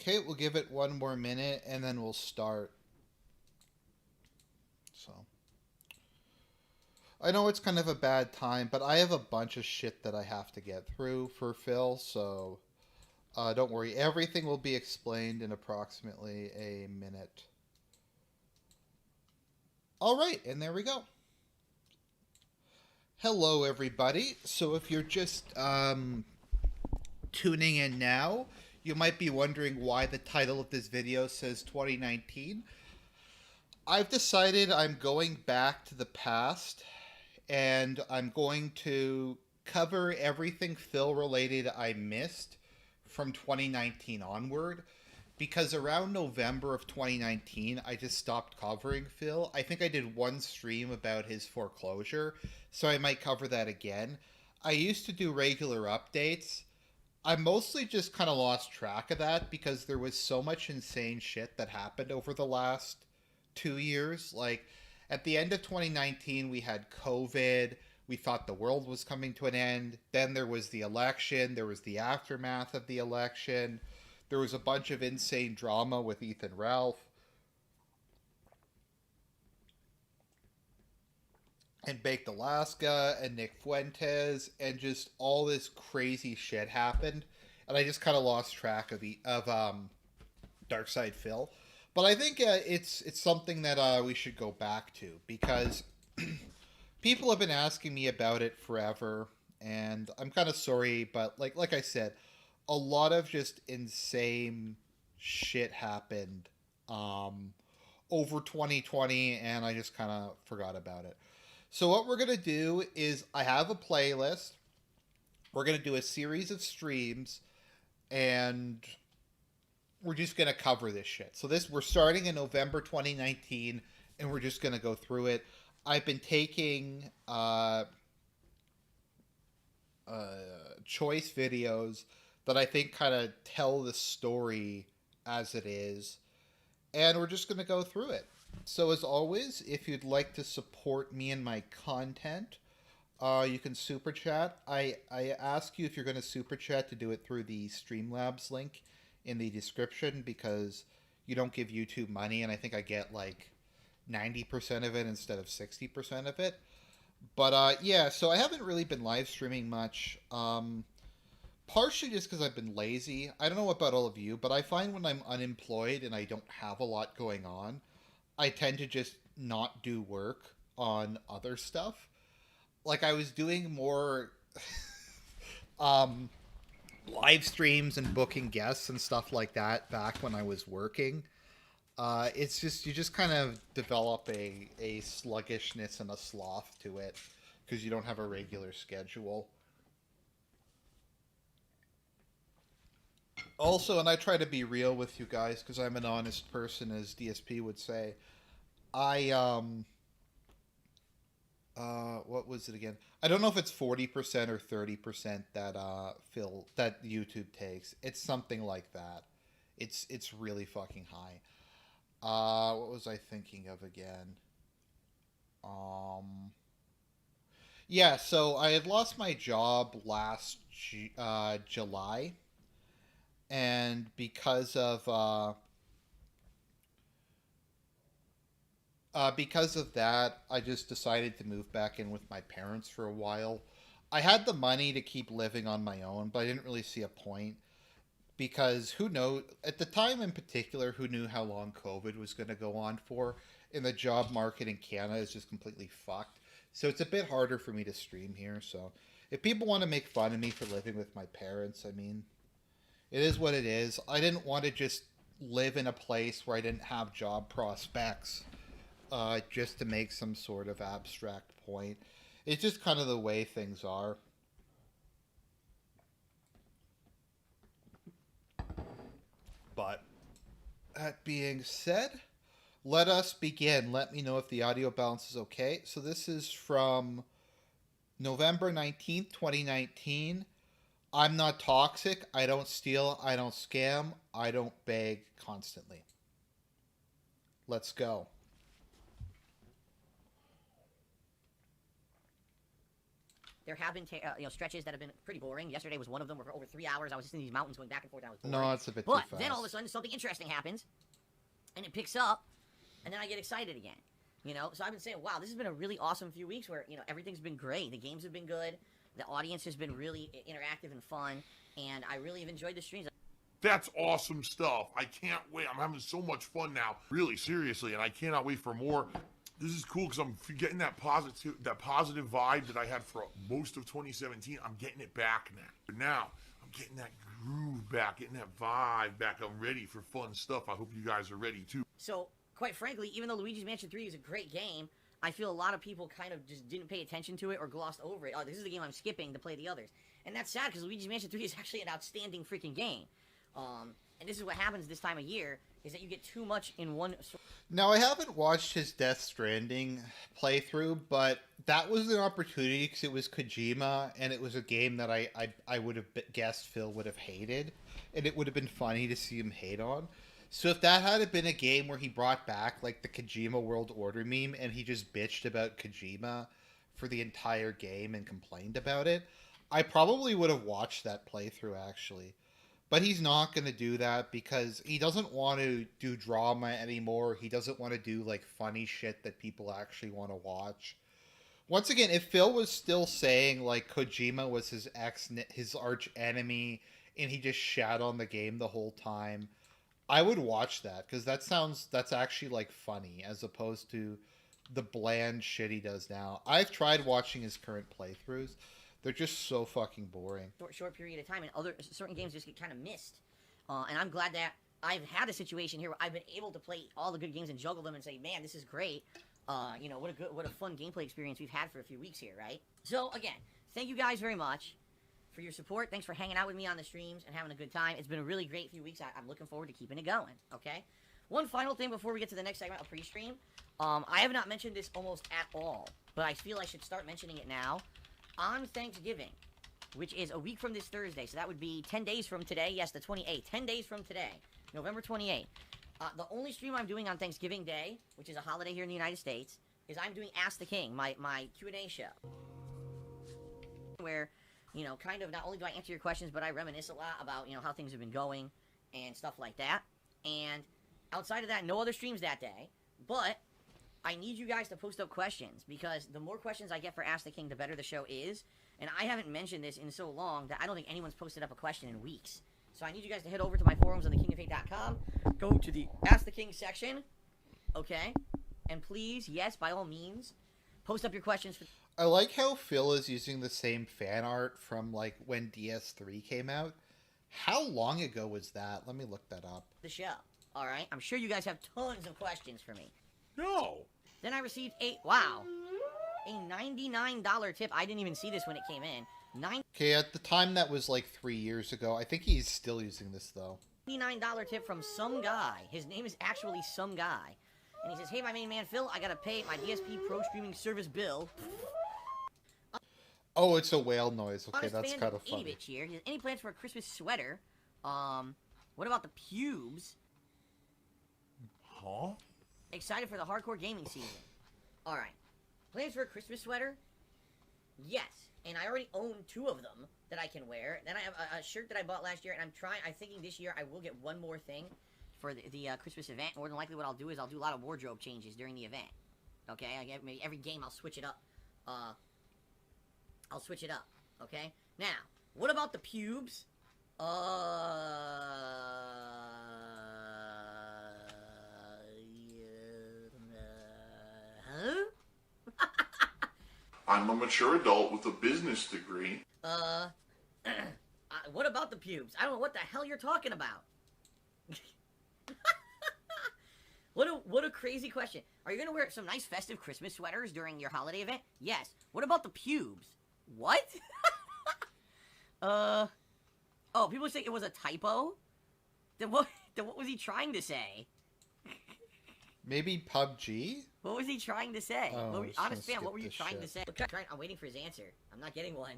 Okay, we'll give it one more minute and then we'll start. So, I know it's kind of a bad time, but I have a bunch of shit that I have to get through for Phil, so don't worry. Everything will be explained in approximately a minute. All right, and there we go. Hello, everybody. So, if you're just tuning in now, you might be wondering why the title of this video says 2019. I've decided I'm going back to the past and I'm going to cover everything Phil related I missed from 2019 onward, because around November of 2019 I just stopped covering Phil. I think I did one stream about his foreclosure, so I might cover that again. I used to do regular updates. I mostly just kind of lost track of that because there was so much insane shit that happened over the last 2 years. Like, at the end of 2019, we had COVID. We thought the world was coming to an end. Then there was the election. There was the aftermath of the election. There was a bunch of insane drama with Ethan Ralph and Baked Alaska and Nick Fuentes, and just all this crazy shit happened. And I just kind of lost track of DarkSydePhil. But I think it's something that we should go back to, because people have been asking me about it forever, and I'm kind of sorry, but like I said, a lot of just insane shit happened um, over 2020, and I just kind of forgot about it. So what we're gonna do is I have a playlist. We're gonna do a series of streams, and we're just gonna cover this shit. So we're starting in November 2019, and we're just gonna go through it. I've been taking choice videos that I think kind of tell the story as it is, and we're just gonna go through it. So as always, if you'd like to support me and my content, you can super chat. I ask you, if you're going to super chat, to do it through the Streamlabs link in the description, because you don't give YouTube money, and I think I get like 90% of it instead of 60% of it. But yeah, so I haven't really been live streaming much. Partially just because I've been lazy. I don't know about all of you, but I find when I'm unemployed and I don't have a lot going on, I tend to just not do work on other stuff. Like, I was doing more um, live streams and booking guests and stuff like that back when I was working. It's just, you just kind of develop a sluggishness and a sloth to it because you don't have a regular schedule. Also, and I try to be real with you guys because I'm an honest person, as DSP would say. I what was it again? I don't know if it's 40% or 30% that that YouTube takes. It's something like that. It's really fucking high. What was I thinking of again? Um, yeah, so I had lost my job last July, and because of that, I just decided to move back in with my parents for a while. I had the money to keep living on my own, but I didn't really see a point, because who knows, at the time in particular, who knew how long COVID was going to go on for, and the job market in Canada is just completely fucked. So it's a bit harder for me to stream here. So if people want to make fun of me for living with my parents, I mean, it is what it is. I didn't want to just live in a place where I didn't have job prospects just to make some sort of abstract point. It's just kind of the way things are. But that being said, let us begin. Let me know if the audio balance is okay. So this is from November 19th, 2019. I'm not toxic. I don't steal. I don't scam. I don't beg constantly. Let's go. There have been stretches that have been pretty boring. Yesterday was one of them where for over 3 hours I was just in these mountains going back and forth. And I was bored. No, it's a bit too But fast. then all of a sudden something interesting happens, and it picks up, and then I get excited again. So I've been saying, wow, this has been a really awesome few weeks where everything's been great. The games have been good. The audience has been really interactive and fun, and I really have enjoyed the streams. That's awesome stuff. I can't wait. I'm having so much fun now, really, seriously, and I cannot wait for more. This is cool because I'm getting that positive vibe that I had for most of 2017. I'm getting it back now. But now, I'm getting that groove back, getting that vibe back. I'm ready for fun stuff. I hope you guys are ready, too. So, quite frankly, even though Luigi's Mansion 3 is a great game, I feel a lot of people kind of just didn't pay attention to it or glossed over it. Oh, this is the game I'm skipping to play the others. And that's sad because Luigi's Mansion 3 is actually an outstanding freaking game. And this is what happens this time of year, is that you get too much in one... Now, I haven't watched his Death Stranding playthrough, but that was an opportunity because it was Kojima, and it was a game that I would have guessed Phil would have hated, and it would have been funny to see him hate on. So if that had been a game where he brought back, like, the Kojima World Order meme, and he just bitched about Kojima for the entire game and complained about it, I probably would have watched that playthrough, actually. But he's not going to do that because he doesn't want to do drama anymore. He doesn't want to do, like, funny shit that people actually want to watch. Once again, if Phil was still saying, like, Kojima was his arch enemy, and he just shat on the game the whole time, I would watch that, because that's actually, like, funny, as opposed to the bland shit he does now. I've tried watching his current playthroughs. They're just so fucking boring. Short period of time, and certain games just get kind of missed. And I'm glad that I've had a situation here where I've been able to play all the good games and juggle them and say, man, this is great. What a fun gameplay experience we've had for a few weeks here, right? So, again, thank you guys very much for your support. Thanks for hanging out with me on the streams and having a good time. It's been a really great few weeks. I'm looking forward to keeping it going, okay? One final thing before we get to the next segment of pre-stream. I have not mentioned this almost at all, but I feel I should start mentioning it now. On Thanksgiving, which is a week from this Thursday, so that would be 10 days from today. Yes, the 28th. 10 days from today, November 28th. The only stream I'm doing on Thanksgiving Day, which is a holiday here in the United States, is I'm doing Ask the King, my Q&A show. Where, kind of not only do I answer your questions, but I reminisce a lot about, how things have been going and stuff like that. And outside of that, no other streams that day. But I need you guys to post up questions, because the more questions I get for Ask the King, the better the show is. And I haven't mentioned this in so long that I don't think anyone's posted up a question in weeks. So I need you guys to head over to my forums on thekingofhate.com, go to the Ask the King section, okay? And please, yes, by all means, post up your questions. I like how Phil is using the same fan art from, like, when DS3 came out. How long ago was that? Let me look that up. The show, all right? I'm sure you guys have tons of questions for me. No. Then I received a $99 tip. I didn't even see this when it came in. Okay, at the time that was like 3 years ago. I think he's still using this, though. $99 tip from some guy. His name is actually some guy. And he says, hey, my main man Phil, I gotta pay my DSP Pro streaming service bill. Oh, it's a whale noise. Okay, that's kind of funny. Bitch here. He says, any plans for a Christmas sweater? What about the pubes? Huh? Excited for the hardcore gaming season. Alright. Plans for a Christmas sweater? Yes. And I already own 2 of them that I can wear. Then I have a shirt that I bought last year, and I'm thinking this year I will get one more thing for the Christmas event. More than likely what I'll do is I'll do a lot of wardrobe changes during the event. Okay? Maybe every game I'll switch it up. I'll switch it up. Okay? Now, what about the pubes? I'm a mature adult with a business degree. What about the pubes? I don't know what the hell you're talking about. What a crazy question. Are you gonna wear some nice festive Christmas sweaters during your holiday event? Yes. What about the pubes? What? Oh, people say it was a typo? Then what was he trying to say? Maybe PUBG? What was he trying to say? Oh, Honest fan, what were you trying to say? I'm waiting for his answer. I'm not getting one.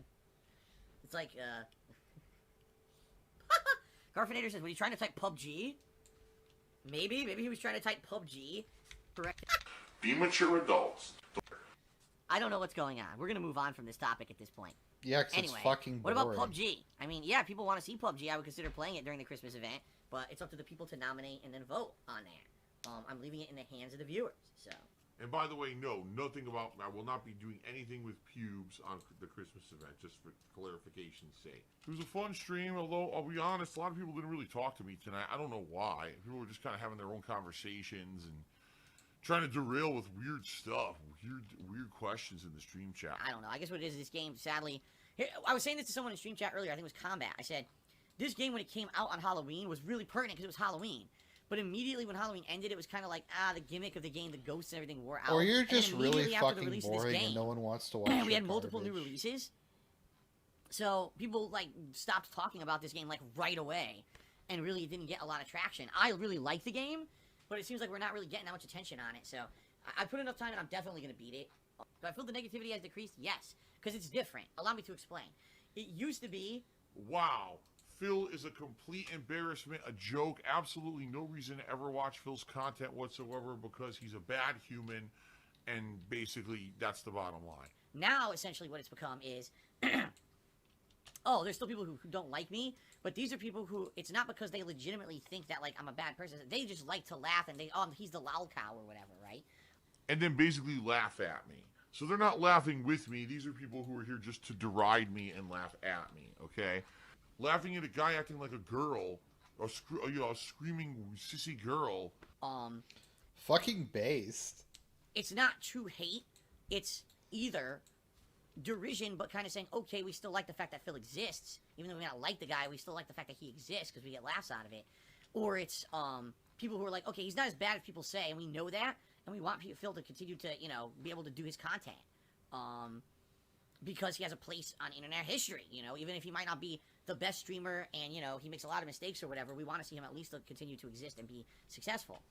It's like, Garfinator says, were you trying to type PUBG? Maybe he was trying to type PUBG. Correct. Be mature adults. I don't know what's going on. We're gonna move on from this topic at this point. Yeah, 'cause Anyway, it's fucking what boring. about PUBG? I mean, yeah, people want to see PUBG. I would consider playing it during the Christmas event, but it's up to the people to nominate and then vote on that. I'm leaving it in the hands of the viewers. So. And by the way, no, nothing about. I will not be doing anything with pubes on the Christmas event, just for clarification's sake. It was a fun stream, although I'll be honest, a lot of people didn't really talk to me tonight. I don't know why. People were just kind of having their own conversations and trying to derail with weird stuff, weird questions in the stream chat. I don't know. I guess what it is, this game, sadly... I was saying this to someone in stream chat earlier, I think it was Combat. I said, this game, when it came out on Halloween, was really pertinent because it was Halloween. But immediately when Halloween ended, it was kind of like, the gimmick of the game, the ghosts and everything wore out. Or you're just really after the fucking release of this boring game, and no one wants to watch we your had multiple new garbage. releases. So people, like, stopped talking about this game, like, right away. And really didn't get a lot of traction. I really like the game, but it seems like we're not really getting that much attention on it. So I put enough time and I'm definitely going to beat it. Do I feel the negativity has decreased? Yes. Because it's different. Allow me to explain. It used to be... Wow. Phil is a complete embarrassment, a joke, absolutely no reason to ever watch Phil's content whatsoever because he's a bad human, and basically that's the bottom line. Now, essentially what it's become is... oh, there's still people who don't like me, but these are people who... It's not because they legitimately think that, like, I'm a bad person. They just like to laugh and they... Oh, he's the lol cow or whatever, right? And then basically laugh at me. So they're not laughing with me. These are people who are here just to deride me and laugh at me, okay? Laughing at a guy acting like a girl, or a screaming sissy girl. Fucking based. It's not true hate. It's either derision, but kind of saying, okay, we still like the fact that Phil exists. Even though we may not like the guy, we still like the fact that he exists because we get laughs out of it. Or it's people who are like, okay, he's not as bad as people say, and we know that, and we want Phil to continue to, you know, be able to do his content. Because he has a place on internet history, you know, even if he might not be the best streamer and, you know, he makes a lot of mistakes or whatever, we want to see him at least continue to exist and be successful.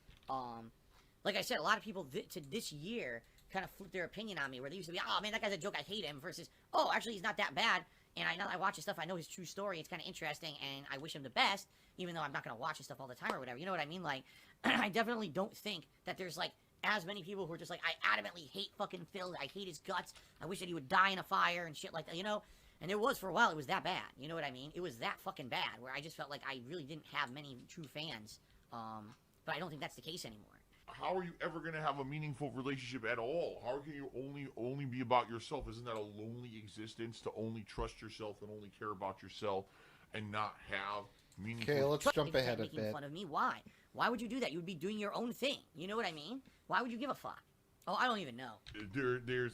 Like I said, a lot of people to this year kind of flipped their opinion on me, where they used to be, oh man, that guy's a joke, I hate him, versus, oh, actually he's not that bad, and now that I watch his stuff, I know his true story, it's kind of interesting, and I wish him the best, even though I'm not going to watch his stuff all the time or whatever, you know what I mean? Like, I definitely don't think that there's, like, as many people who are just like, I adamantly hate fucking Phil, I hate his guts, I wish that he would die in a fire and shit like that, you know? And it was, for a while, it was that bad, you know what I mean? It was that fucking bad, where I just felt like I really didn't have many true fans, but I don't think that's the case anymore. How are you ever going to have a meaningful relationship at all? How can you only be about yourself? Isn't that a lonely existence, to only trust yourself and only care about yourself and not have meaningful... Okay, let's jump ahead a making bit. fun of me. Why? Why would you do that? You would be doing your own thing. You know what I mean? Why would you give a fuck? Oh, I don't even know. There's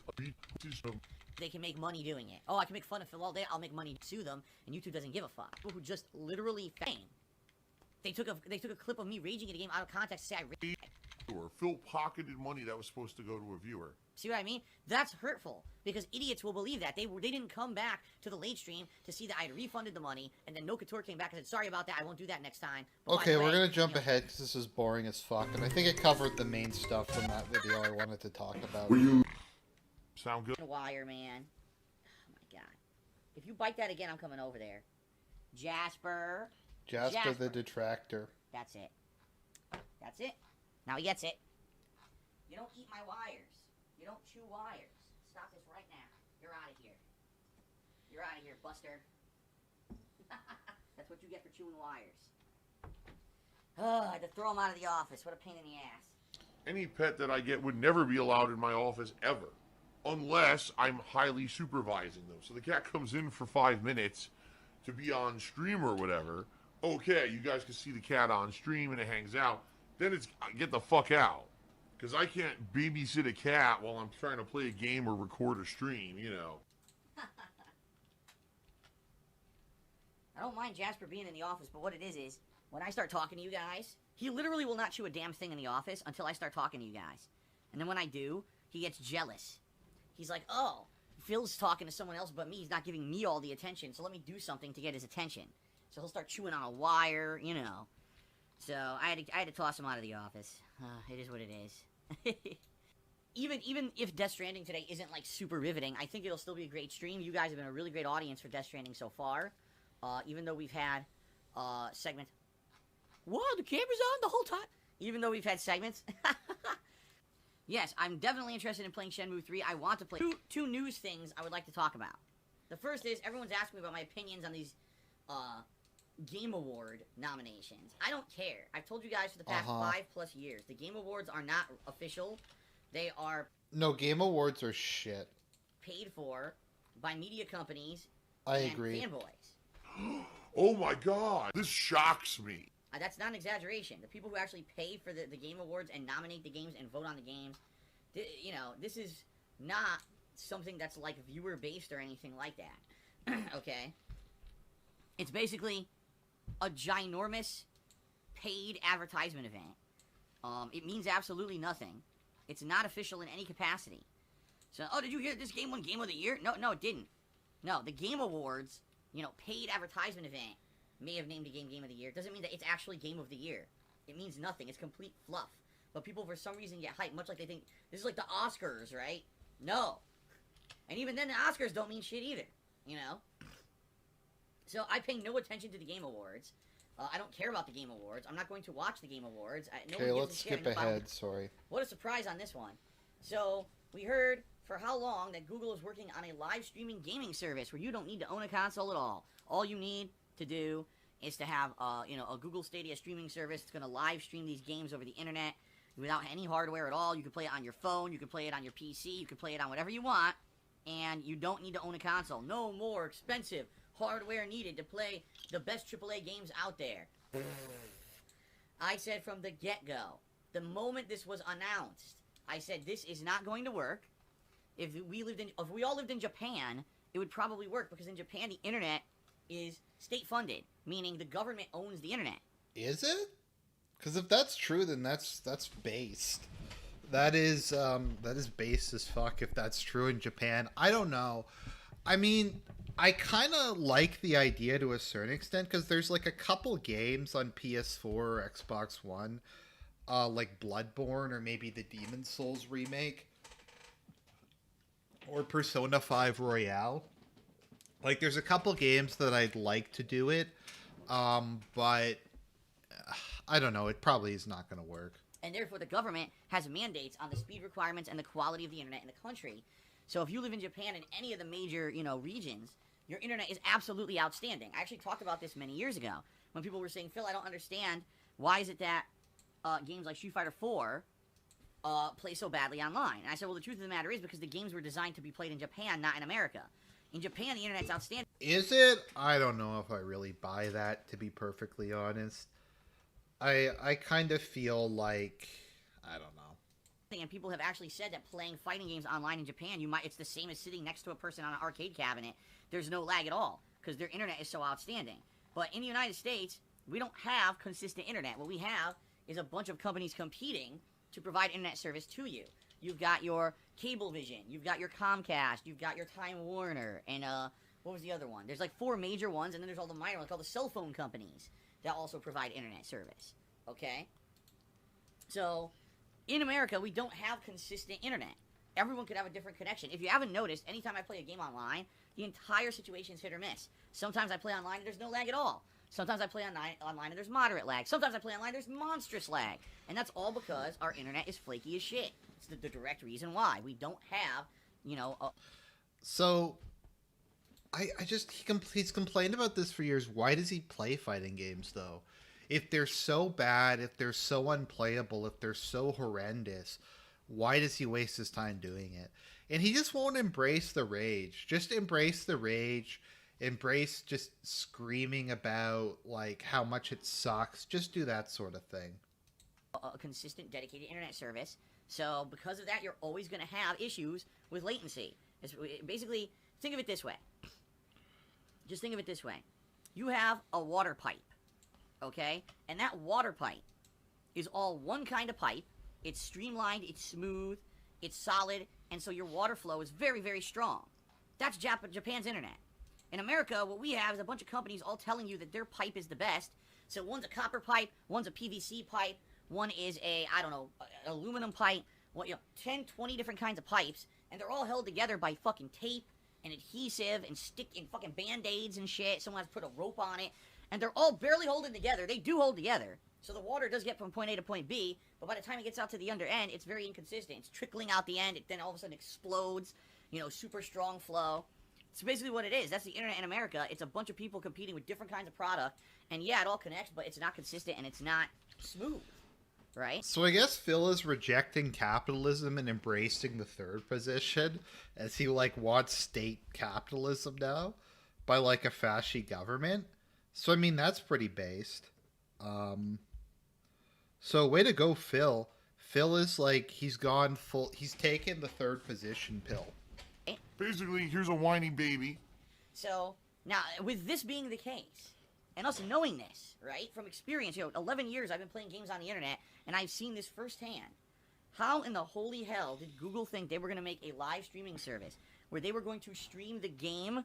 They can make money doing it. Oh, I can make fun of Phil all day. I'll make money to sue them, and YouTube doesn't give a fuck. People who just literally fame. They took a clip of me raging at a game out of context to say I raged. Phil pocketed money that was supposed to go to a viewer. See what I mean? That's hurtful, because idiots will believe that. They didn't come back to the late stream to see that I had refunded the money, and then No Couture came back and said, sorry about that, I won't do that next time. But Okay, we're gonna you jump know, ahead because this is boring as fuck, and I think it covered the main stuff from that video I wanted to talk about. Sound good? Wire, man. Oh my god. If you bite that again, I'm coming over there. Jasper. Jasper the Detractor. That's it. That's it. Now he gets it. You don't eat my wires. You don't chew wires. Stop this right now. You're out of here. You're out of here, Buster. That's what you get for chewing wires. Oh, I had to throw him out of the office. What a pain in the ass. Any pet that I get would never be allowed in my office ever, unless I'm highly supervising them. So the cat comes in for 5 minutes to be on stream or whatever. Okay, you guys can see the cat on stream and it hangs out. Then it's get the fuck out. Because I can't babysit a cat while I'm trying to play a game or record a stream, you know. I don't mind Jasper being in the office, but what it is when I start talking to you guys, he literally will not chew a damn thing in the office until I start talking to you guys. And then when I do, he gets jealous. He's like, oh, Phil's talking to someone else but me. He's not giving me all the attention, so let me do something to get his attention. So he'll start chewing on a wire, you know. So I had to toss him out of the office. It is what it is. Even if Death Stranding today isn't like super riveting, I think it'll still be a great stream. You guys have been a really great audience for Death Stranding so far. Even though we've had segments. Whoa, the camera's on the whole time. Even though we've had segments. yes, I'm definitely interested in playing Shenmue 3. I want to play. Two news things I would like to talk about. The first is, everyone's asking me about my opinions on these, Game Award nominations. I don't care. I've told you guys for the past 5+ years, the Game Awards are not official. They are... No, Game Awards are shit. Paid for by media companies I and agree. fanboys. Oh my god, this shocks me. That's not an exaggeration. The people who actually pay for the Game Awards and nominate the games and vote on the games, you know, this is not something that's like viewer-based or anything like that. Okay? It's basically a ginormous paid advertisement event. It means absolutely nothing. It's not official in any capacity. So, oh, did you hear this game won Game of the Year? No, it didn't. No, the Game Awards, you know, paid advertisement event may have named a Game of the Year. Doesn't mean that it's actually Game of the Year. It means nothing. It's complete fluff. But people, for some reason, get hyped, much like they think, this is like the Oscars, right? No. And even then, the Oscars don't mean shit either, you know? So, I pay no attention to the Game Awards. I don't care about the Game Awards. I'm not going to watch the Game Awards. Okay, let's skip ahead, sorry. What a surprise on this one. So, we heard for how long that Google is working on a live streaming gaming service where you don't need to own a console at all. All you need to do is to have, you know, a Google Stadia streaming service that's going to live stream these games over the internet without any hardware at all. You can play it on your phone, you can play it on your PC, you can play it on whatever you want, and you don't need to own a console. No more expensive hardware needed to play the best AAA games out there. I said from the get-go, the moment this was announced, I said this is not going to work. If we all lived in Japan, it would probably work, because in Japan the internet is state-funded, meaning the government owns the internet. Is it? Because if that's true, then that's based. That is based as fuck if that's true in Japan. I don't know. I mean, I kind of like the idea to a certain extent, because there's like a couple games on PS4 or Xbox One, like Bloodborne or maybe the Demon's Souls remake, or Persona 5 Royale. Like, there's a couple games that I'd like to do it, but I don't know. It probably is not going to work. And therefore, the government has mandates on the speed requirements and the quality of the internet in the country. So if you live in Japan in any of the major, you know, regions, your internet is absolutely outstanding. I actually talked about this many years ago when people were saying, Phil, I don't understand. Why is it that games like Street Fighter 4 play so badly online? And I said, well, the truth of the matter is because the games were designed to be played in Japan, not in America. In Japan, the internet's outstanding. Is it? I don't know if I really buy that, to be perfectly honest. I kind of feel like, I don't know. And people have actually said that playing fighting games online in Japan, it's the same as sitting next to a person on an arcade cabinet. There's no lag at all, because their internet is so outstanding. But in the United States, we don't have consistent internet. What we have is a bunch of companies competing to provide internet service to you. You've got your Cablevision, you've got your Comcast, you've got your Time Warner, and what was the other one? There's like 4 major ones, and then there's all the minor ones, called the cell phone companies that also provide internet service. Okay? So, in America, we don't have consistent internet. Everyone could have a different connection. If you haven't noticed, anytime I play a game online, the entire situation's hit or miss. Sometimes I play online and there's no lag at all. Sometimes I play online and there's moderate lag. Sometimes I play online and there's monstrous lag. And that's all because our internet is flaky as shit. It's the direct reason why. We don't have, you know... So, he's complained about this for years. Why does he play fighting games, though? If they're so bad, if they're so unplayable, if they're so horrendous, why does he waste his time doing it? And he just won't embrace the rage. Just embrace the rage. Embrace just screaming about, like, how much it sucks. Just do that sort of thing. A consistent, dedicated internet service. So, because of that, you're always going to have issues with latency. Basically, think of it this way. Just think of it this way. You have a water pipe. Okay? And that water pipe is all one kind of pipe. It's streamlined, it's smooth, it's solid, and so your water flow is very, very strong. That's Japan's internet. In America, what we have is a bunch of companies all telling you that their pipe is the best. So one's a copper pipe, one's a PVC pipe, one is a, I don't know, an aluminum pipe, 10, 20 different kinds of pipes, and they're all held together by fucking tape and adhesive and stick and fucking band-aids and shit. Someone has put a rope on it, and they're all barely holding together. They do hold together. So the water does get from point A to point B, but by the time it gets out to the under end, it's very inconsistent. It's trickling out the end, it then all of a sudden explodes, you know, super strong flow. It's basically what it is. That's the internet in America. It's a bunch of people competing with different kinds of product, and yeah, it all connects, but it's not consistent and it's not smooth, right? So I guess Phil is rejecting capitalism and embracing the third position, as he like wants state capitalism now by like a fascist government. So I mean that's pretty based. So way to go, Phil. Phil is like he's gone full. He's taken the third position pill. Basically, here's a whiny baby. So now, with this being the case, and us knowing this, right, from experience, 11 years I've been playing games on the internet, and I've seen this firsthand. How in the holy hell did Google think they were going to make a live streaming service where they were going to stream the game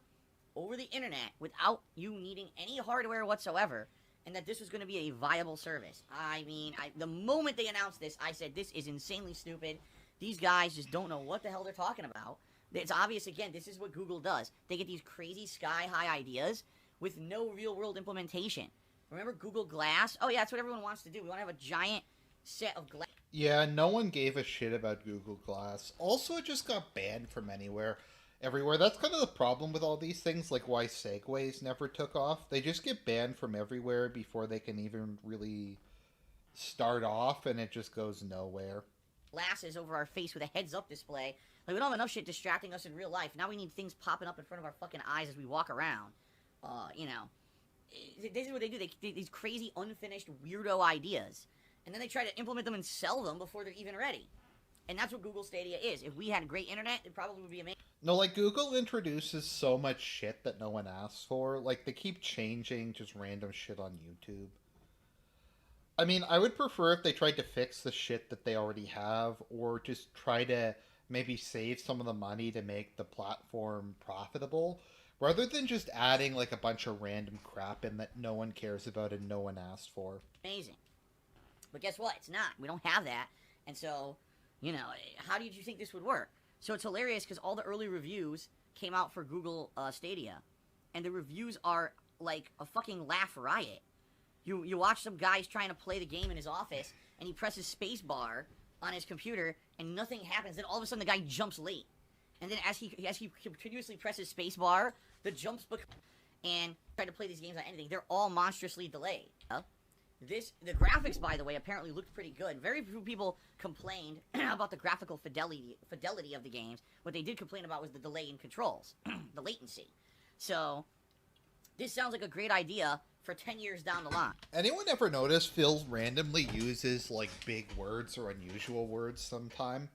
over the internet without you needing any hardware whatsoever, and that this was going to be a viable service? I mean, the moment they announced this, I said, this is insanely stupid. These guys just don't know what the hell they're talking about. It's obvious, again, this is what Google does. They get these crazy sky-high ideas with no real-world implementation. Remember Google Glass? Oh, yeah, that's what everyone wants to do. We want to have a giant set of glass. Yeah, no one gave a shit about Google Glass. Also, it just got banned from everywhere. That's kind of the problem with all these things, like why Segways never took off. They just get banned from everywhere before they can even really start off, and it just goes nowhere. Glasses over our face with a heads-up display. Like, we don't have enough shit distracting us in real life. Now we need things popping up in front of our fucking eyes as we walk around. This is what they do. They these crazy, unfinished, weirdo ideas. And then they try to implement them and sell them before they're even ready. And that's what Google Stadia is. If we had great internet, it probably would be amazing. No, like, Google introduces so much shit that no one asks for. Like, they keep changing just random shit on YouTube. I mean, I would prefer if they tried to fix the shit that they already have, or just try to maybe save some of the money to make the platform profitable, rather than just adding like a bunch of random crap in that no one cares about and no one asked for. Amazing. But guess what? It's not. We don't have that. And so, how did you think this would work? So it's hilarious because all the early reviews came out for Google Stadia, and the reviews are like a fucking laugh riot. You watch some guys trying to play the game in his office, and he presses space bar on his computer, and nothing happens. Then all of a sudden, the guy jumps late, and then as he continuously presses space bar, the jumps and try to play these games on anything. They're all monstrously delayed. The graphics, by the way, apparently looked pretty good. Very few people complained about the graphical fidelity of the games. What they did complain about was the delay in controls, the latency. So this sounds like a great idea for 10 years down the line. Anyone ever notice Phil randomly uses like big words or unusual words sometime?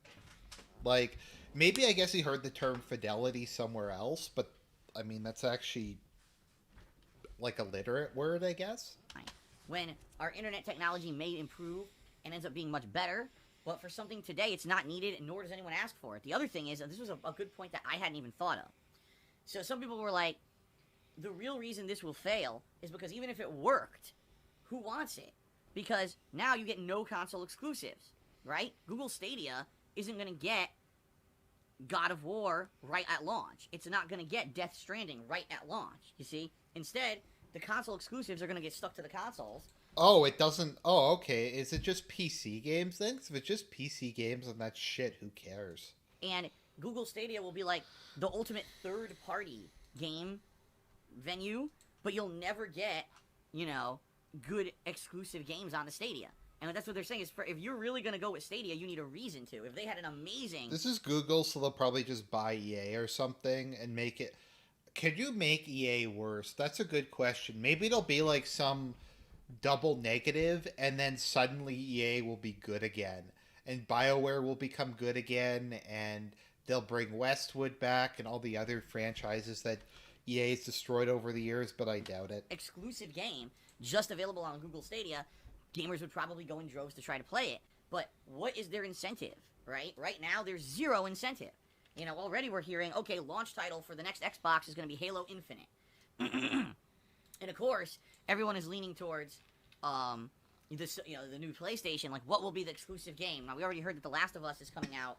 Like, maybe I guess he heard the term fidelity somewhere else, but I mean, that's actually like a literate word, I guess. When our internet technology may improve and ends up being much better, but for something today, it's not needed, nor does anyone ask for it. The other thing is, this was a good point that I hadn't even thought of. So some people were like, the real reason this will fail is because even if it worked, who wants it? Because now you get no console exclusives, right? Google Stadia isn't going to get God of War right at launch. It's not going to get Death Stranding right at launch, you see? Instead, the console exclusives are going to get stuck to the consoles. Oh, it doesn't... Oh, okay. Is it just PC games then? 'Cause if it's just PC games, then that's shit. Who cares? And Google Stadia will be like the ultimate third-party game venue, but you'll never get, good exclusive games on the Stadia. And that's what they're saying is, if you're really going to go with Stadia, you need a reason to. If they had an amazing... This is Google, so they'll probably just buy EA or something and make it... Could you make EA worse? That's a good question. Maybe it'll be like some double negative, and then suddenly EA will be good again. And BioWare will become good again, and they'll bring Westwood back and all the other franchises that EA's destroyed over the years, but I doubt it. Exclusive game, just available on Google Stadia, gamers would probably go in droves to try to play it. But what is their incentive, right? Right now, there's zero incentive. Already we're hearing, okay, launch title for the next Xbox is going to be Halo Infinite. And of course, everyone is leaning towards the new PlayStation. Like, what will be the exclusive game? Now, we already heard that The Last of Us is coming out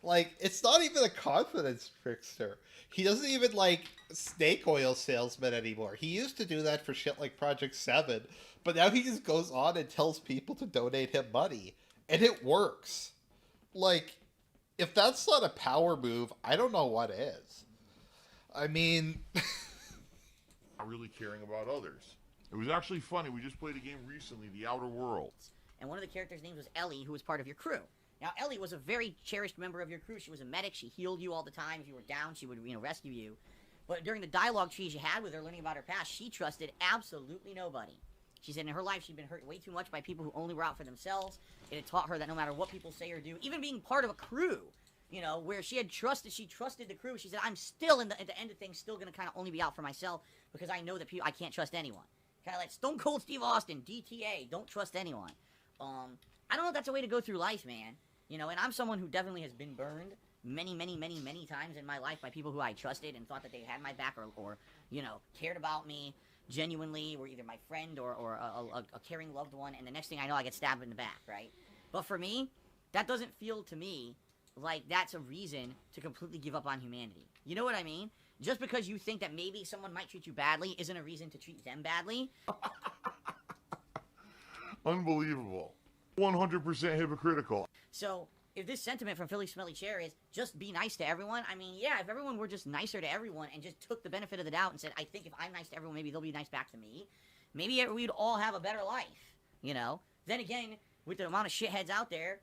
Like, it's not even a confidence trickster. He doesn't even like snake oil salesman anymore. He used to do that for shit like Project 7, but now he just goes on and tells people to donate him money. And it works. Like, if that's not a power move, I don't know what is. I mean... Not really caring about others. It was actually funny. We just played a game recently, The Outer Worlds. And one of the characters' names was Ellie, who was part of your crew. Now, Ellie was a very cherished member of your crew. She was a medic. She healed you all the time. If you were down, she would, rescue you. But during the dialogue trees you had with her, learning about her past, she trusted absolutely nobody. She said in her life she'd been hurt way too much by people who only were out for themselves. It had taught her that no matter what people say or do, even being part of a crew, where she trusted the crew. She said, I'm still, at the end of things, still going to kind of only be out for myself because I know that I can't trust anyone. Kind of like Stone Cold Steve Austin, DTA, don't trust anyone. I don't know if that's a way to go through life, man. And I'm someone who definitely has been burned many, many, many, many times in my life by people who I trusted and thought that they had my back or cared about me genuinely, were either my friend or a caring loved one, and the next thing I know, I get stabbed in the back, right? But for me, that doesn't feel to me like that's a reason to completely give up on humanity. You know what I mean? Just because you think that maybe someone might treat you badly isn't a reason to treat them badly. Unbelievable. 100% hypocritical. So, if this sentiment from Philly Smelly Chair is just be nice to everyone, I mean, yeah, if everyone were just nicer to everyone and just took the benefit of the doubt and said, I think if I'm nice to everyone, maybe they'll be nice back to me, maybe we'd all have a better life, Then again, with the amount of shitheads out there,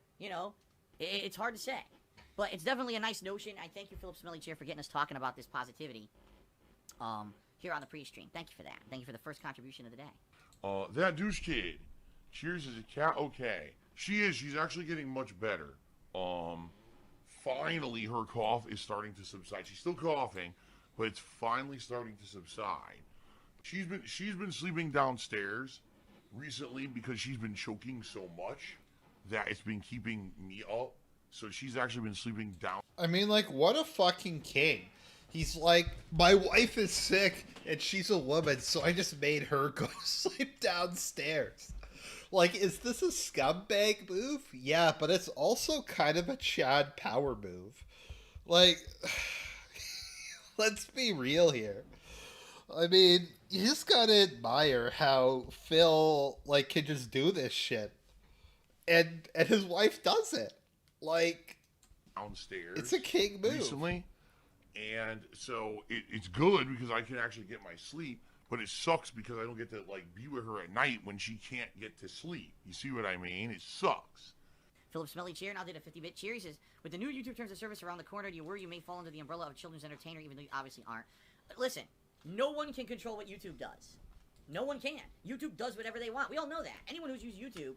it's hard to say. But it's definitely a nice notion. I thank you, Philip Smelly Chair, for getting us talking about this positivity here on the pre-stream. Thank you for that. Thank you for the first contribution of the day. That douche kid. Cheers is a cat. Okay. She's actually getting much better. Finally her cough is starting to subside. She's still coughing, but it's finally starting to subside. She's been sleeping downstairs recently because she's been choking so much that it's been keeping me up. So she's actually been sleeping down. I mean, like, what a fucking king. He's like, my wife is sick and she's a woman, so I just made her go sleep downstairs. Like, is this a scumbag move? Yeah, but it's also kind of a Chad power move. Like, let's be real here. I mean, you just gotta admire how Phil, like, can just do this shit. And his wife does it. Like, downstairs. It's a king move. Recently. And so it's good because I can actually get my sleep. But it sucks because I don't get to, like, be with her at night when she can't get to sleep. You see what I mean? It sucks. Philip Smelly Cheer now did a 50-bit cheer. He says, with the new YouTube terms of service around the corner, do you worry you may fall under the umbrella of a children's entertainer, even though you obviously aren't? Listen, no one can control what YouTube does. No one can. YouTube does whatever they want. We all know that. Anyone who's used YouTube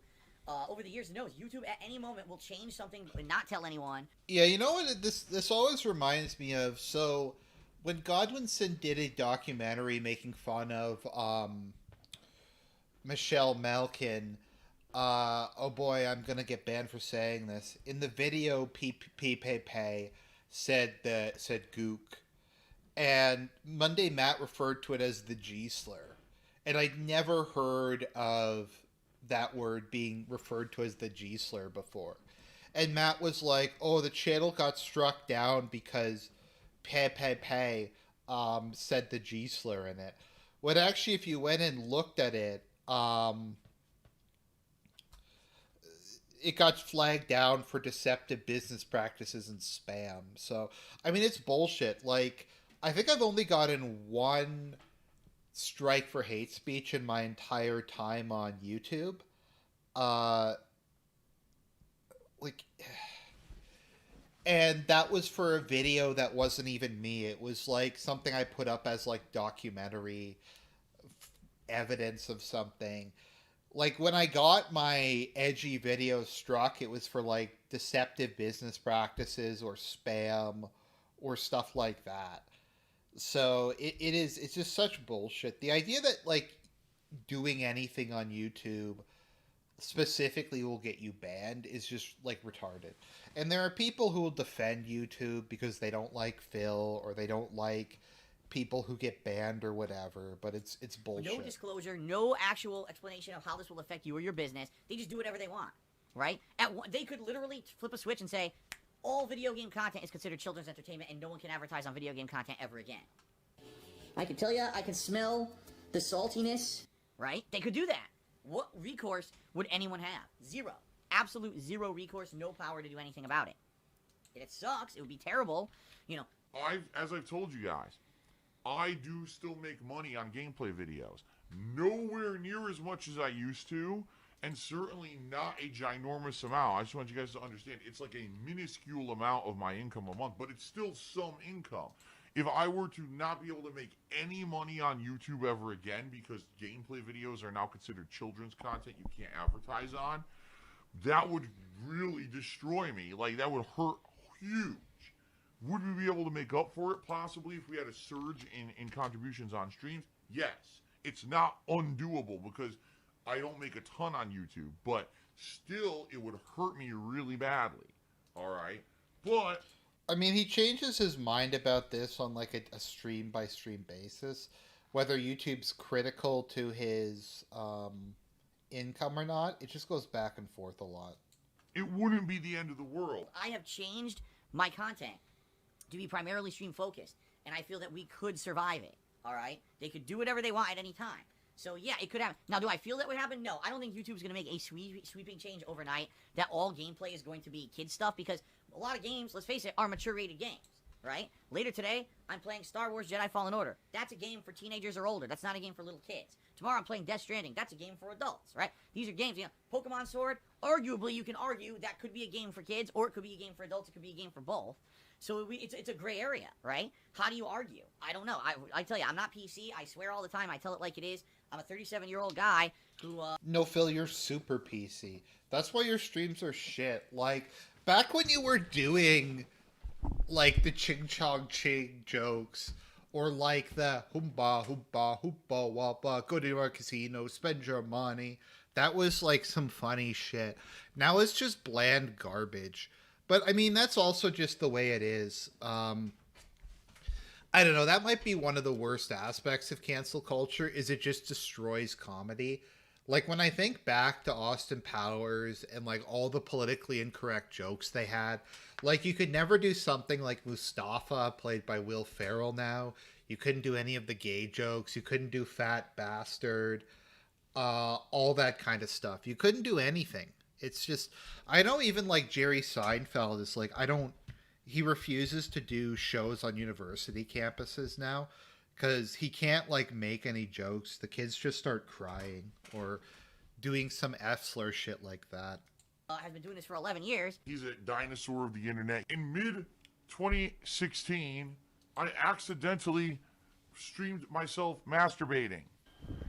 over the years knows YouTube at any moment will change something and not tell anyone. Yeah, you know what this always reminds me of? So... when Godwinson did a documentary making fun of Michelle Malkin, oh boy, I'm gonna get banned for saying this. In the video, Pay said gook, and Monday Matt referred to it as the G slur, and I'd never heard of that word being referred to as the G slur before. And Matt was like, "Oh, the channel got struck down because." Pay said the G slur in it. When actually, if you went and looked at it, it got flagged down for deceptive business practices and spam. So, I mean, it's bullshit. Like, I think I've only gotten one strike for hate speech in my entire time on YouTube. And that was for a video that wasn't even me. It was like something I put up as like documentary evidence of something. Like when I got my edgy video struck, it was for like deceptive business practices or spam or stuff like that. So it's just such bullshit. The idea that like doing anything on YouTube specifically will get you banned is just like retarded. And there are people who will defend YouTube because they don't like Phil or they don't like people who get banned or whatever, but it's bullshit. No disclosure, no actual explanation of how this will affect you or your business. They just do whatever they want, right? They could literally flip a switch and say, all video game content is considered children's entertainment, and no one can advertise on video game content ever again. I can tell you, I can smell the saltiness, right? They could do that. What recourse would anyone have? Zero. Absolute zero recourse, no power to do anything about it. It sucks. It would be terrible, you know. As I've told you guys, I do still make money on gameplay videos. Nowhere near as much as I used to, and certainly not a ginormous amount. I just want you guys to understand, it's like a minuscule amount of my income a month, but it's still some income. If I were to not be able to make any money on YouTube ever again, because gameplay videos are now considered children's content you can't advertise on, that would really destroy me. Like, that would hurt huge. Would we be able to make up for it? Possibly, if we had a surge in contributions on streams? Yes. It's not undoable, because I don't make a ton on YouTube, but still, it would hurt me really badly. Alright? But I mean, he changes his mind about this on like a stream-by-stream basis. Whether YouTube's critical to his income or not, it just goes back and forth a lot. it wouldn't be the end of the world. I have changed my content to be primarily stream focused, and I feel that we could survive it. All right, they could do whatever they want at any time. So yeah, it could happen. Now, do I feel that would happen? No, I don't think YouTube's going to make a sweeping change overnight that all gameplay is going to be kid stuff, because a lot of games, let's face it, are mature rated games, right? Later today, I'm playing Star Wars Jedi Fallen Order. That's a game for teenagers or older. That's not a game for little kids. Tomorrow I'm playing Death Stranding. That's a game for adults, right? These are games, you know, Pokemon Sword, arguably you can argue that could be a game for kids, or it could be a game for adults, it could be a game for both. So it's a gray area, right? How do you argue? I don't know. I tell you, I'm not PC. I swear all the time. I tell it like it is. I'm a 37-year-old guy who, No, Phil, you're super PC. That's why your streams are shit. Like, back when you were doing, like, the ching chong ching jokes, or like the hoomba, hoomba, hoomba, wappa, go to our casino, spend your money. That was, like, some funny shit. Now it's just bland garbage. But, I mean, that's also just the way it is. I don't know, that might be one of the worst aspects of cancel culture, is it just destroys comedy. Like, when I think back to Austin Powers and, like, all the politically incorrect jokes they had, like, you could never do something like Mustafa, played by Will Ferrell now. You couldn't do any of the gay jokes. You couldn't do fat bastard. All that kind of stuff. You couldn't do anything. It's just, I know even, like, Jerry Seinfeld is, like, he refuses to do shows on university campuses now because he can't, like, make any jokes. The kids just start crying or doing some F-slur shit like that. has been doing this for 11 years. He's a dinosaur of the internet. In mid-2016, I accidentally streamed myself masturbating.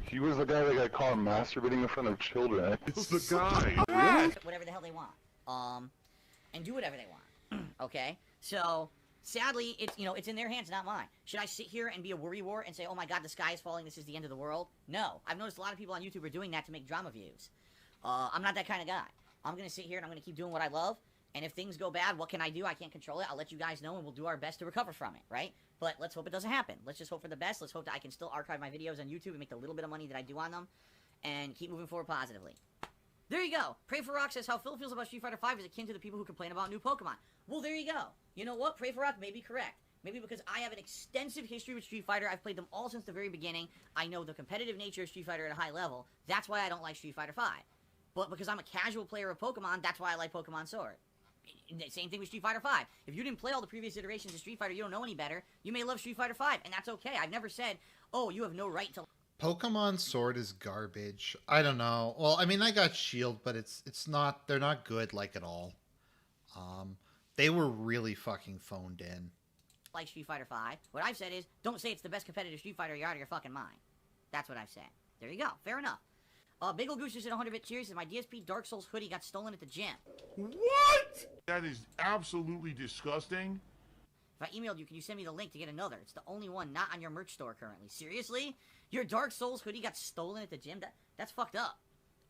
He was the guy that got caught masturbating in front of children. It's the guy. Really? Whatever the hell they want. And do whatever they want. Okay? So, sadly, it's in their hands, not mine. Should I sit here and be a worrywart and say, oh my god, the sky is falling, this is the end of the world? No. I've noticed a lot of people on YouTube are doing that to make drama views. I'm not that kind of guy. I'm gonna sit here and I'm gonna keep doing what I love, and if things go bad, what can I do? I can't control it. I'll let you guys know, and we'll do our best to recover from it, right? But let's hope it doesn't happen. Let's just hope for the best. Let's hope that I can still archive my videos on YouTube and make the little bit of money that I do on them, and keep moving forward positively. There you go. Pray for Rock says how Phil feels about Street Fighter V is akin to the people who complain about new Pokemon. Well, there you go. You know what? Pray for Rock may be correct. Maybe because I have an extensive history with Street Fighter. I've played them all since the very beginning. I know the competitive nature of Street Fighter at a high level. That's why I don't like Street Fighter V. But because I'm a casual player of Pokemon, that's why I like Pokemon Sword. Same thing with Street Fighter V. If you didn't play all the previous iterations of Street Fighter, you don't know any better, you may love Street Fighter V, and that's okay. I've never said, oh, you have no right to... Pokemon Sword is garbage. I don't know. Well, I mean, I got Shield, but it's not, they're not good, like, at all. They were really fucking phoned in. Like Street Fighter V. What I've said is, don't say it's the best competitive Street Fighter, you're out of your fucking mind. That's what I've said. There you go. Fair enough. Bagel Goose just said 100-bit cheers, and my DSP Dark Souls hoodie got stolen at the gym. What? That is absolutely disgusting. If I emailed you, can you send me the link to get another? It's the only one not on your merch store currently. Seriously? Your Dark Souls hoodie got stolen at the gym? That's fucked up.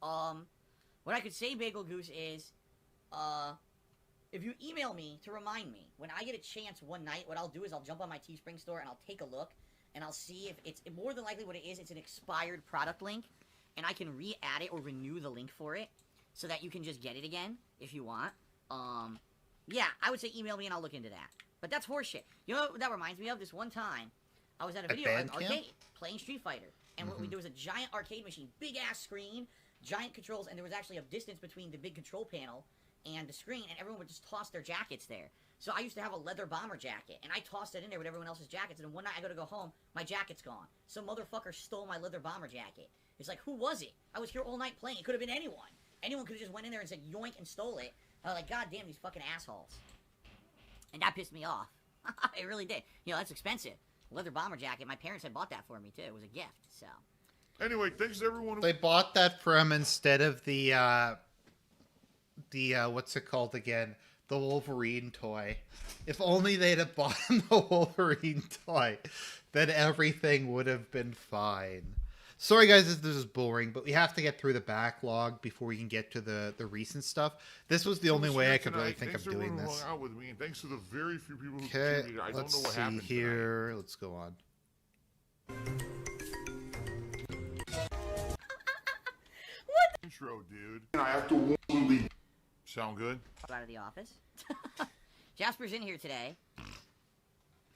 What I could say, Bagel Goose, is, if you email me to remind me, when I get a chance one night, what I'll do is I'll jump on my Teespring store and I'll take a look, and I'll see if it's, more than likely what it is, it's an expired product link, and I can re-add it or renew the link for it, so that you can just get it again, if you want. Yeah, I would say email me and I'll look into that. But that's horseshit. You know what that reminds me of? This one time, I was at a video arcade playing Street Fighter, and there was a giant arcade machine, big ass screen, giant controls, and there was actually a distance between the big control panel and the screen, and everyone would just toss their jackets there. So I used to have a leather bomber jacket, and I tossed it in there with everyone else's jackets, and then one night I go home, my jacket's gone. Some motherfucker stole my leather bomber jacket. It's like, who was it? I was here all night playing. It could have been anyone. Anyone could have just went in there and said yoink and stole it. I was like, God damn, these fucking assholes. And that pissed me off. It really did. You know, that's expensive. Leather bomber jacket. My parents had bought that for me, too. It was a gift, so. Anyway, thanks to everyone. They bought that for him instead of the what's it called again? The Wolverine toy. If only they'd have bought him the Wolverine toy, then everything would have been fine. Sorry guys, this is boring, but we have to get through the backlog before we can get to the recent stuff. This was the only way I could really think of doing this. Hung out with me, and thanks to the very few people who Okay, contributed. I don't let's know what see happened here. tonight. Let's go on. Intro, dude. I have to warn Sound good? Out of the office. Jasper's in here today.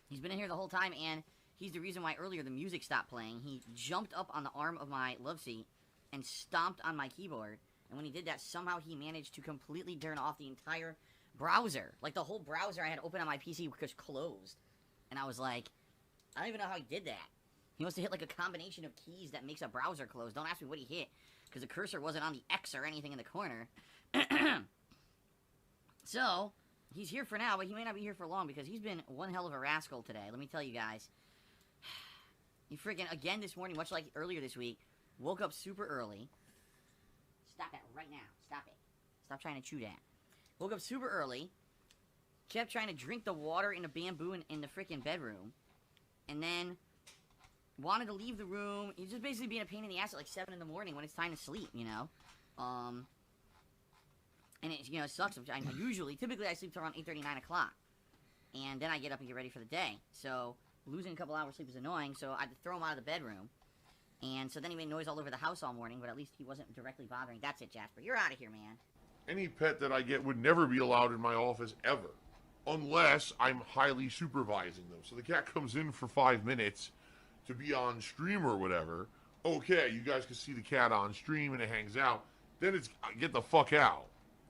He's been in here the whole time, and he's the reason why earlier the music stopped playing. He jumped up on the arm of my love seat and stomped on my keyboard. And when he did that, somehow he managed to completely turn off the entire browser. Like, the whole browser I had open on my PC was closed. And I was like, I don't even know how he did that. He must have hit, like, a combination of keys that makes a browser close. Don't ask me what he hit, because the cursor wasn't on the X or anything in the corner. So, he's here for now, but he may not be here for long, because he's been one hell of a rascal today. Let me tell you guys. He freaking, again this morning, much like earlier this week, woke up super early. Stop that right now. Stop it. Stop trying to chew that. Woke up super early. Kept trying to drink the water in the bamboo in the freaking bedroom. And then wanted to leave the room. He's just basically being a pain in the ass at like 7 in the morning when it's time to sleep, you know? And it, you know, it sucks. Typically I sleep till around 8:30, 9 o'clock. And then I get up and get ready for the day. So, losing a couple hours sleep is annoying, so I had to throw him out of the bedroom. And so then he made noise all over the house all morning, but at least he wasn't directly bothering. That's it, Jasper. You're out of here, man. Any pet that I get would never be allowed in my office ever, unless I'm highly supervising them. So the cat comes in for 5 minutes to be on stream or whatever. Okay, you guys can see the cat on stream and it hangs out. Then it's get the fuck out.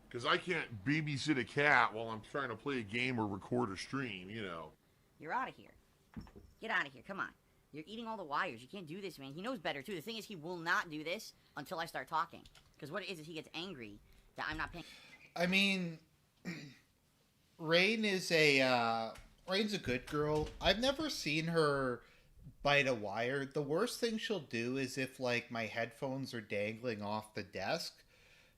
Because I can't babysit a cat while I'm trying to play a game or record a stream, you know. You're out of here. Get out of here. Come on. You're eating all the wires. You can't do this, man. He knows better, too. The thing is, he will not do this until I start talking. Because what it is he gets angry that I'm not paying. I mean, Rain's a good girl. I've never seen her bite a wire. The worst thing she'll do is if, like, my headphones are dangling off the desk,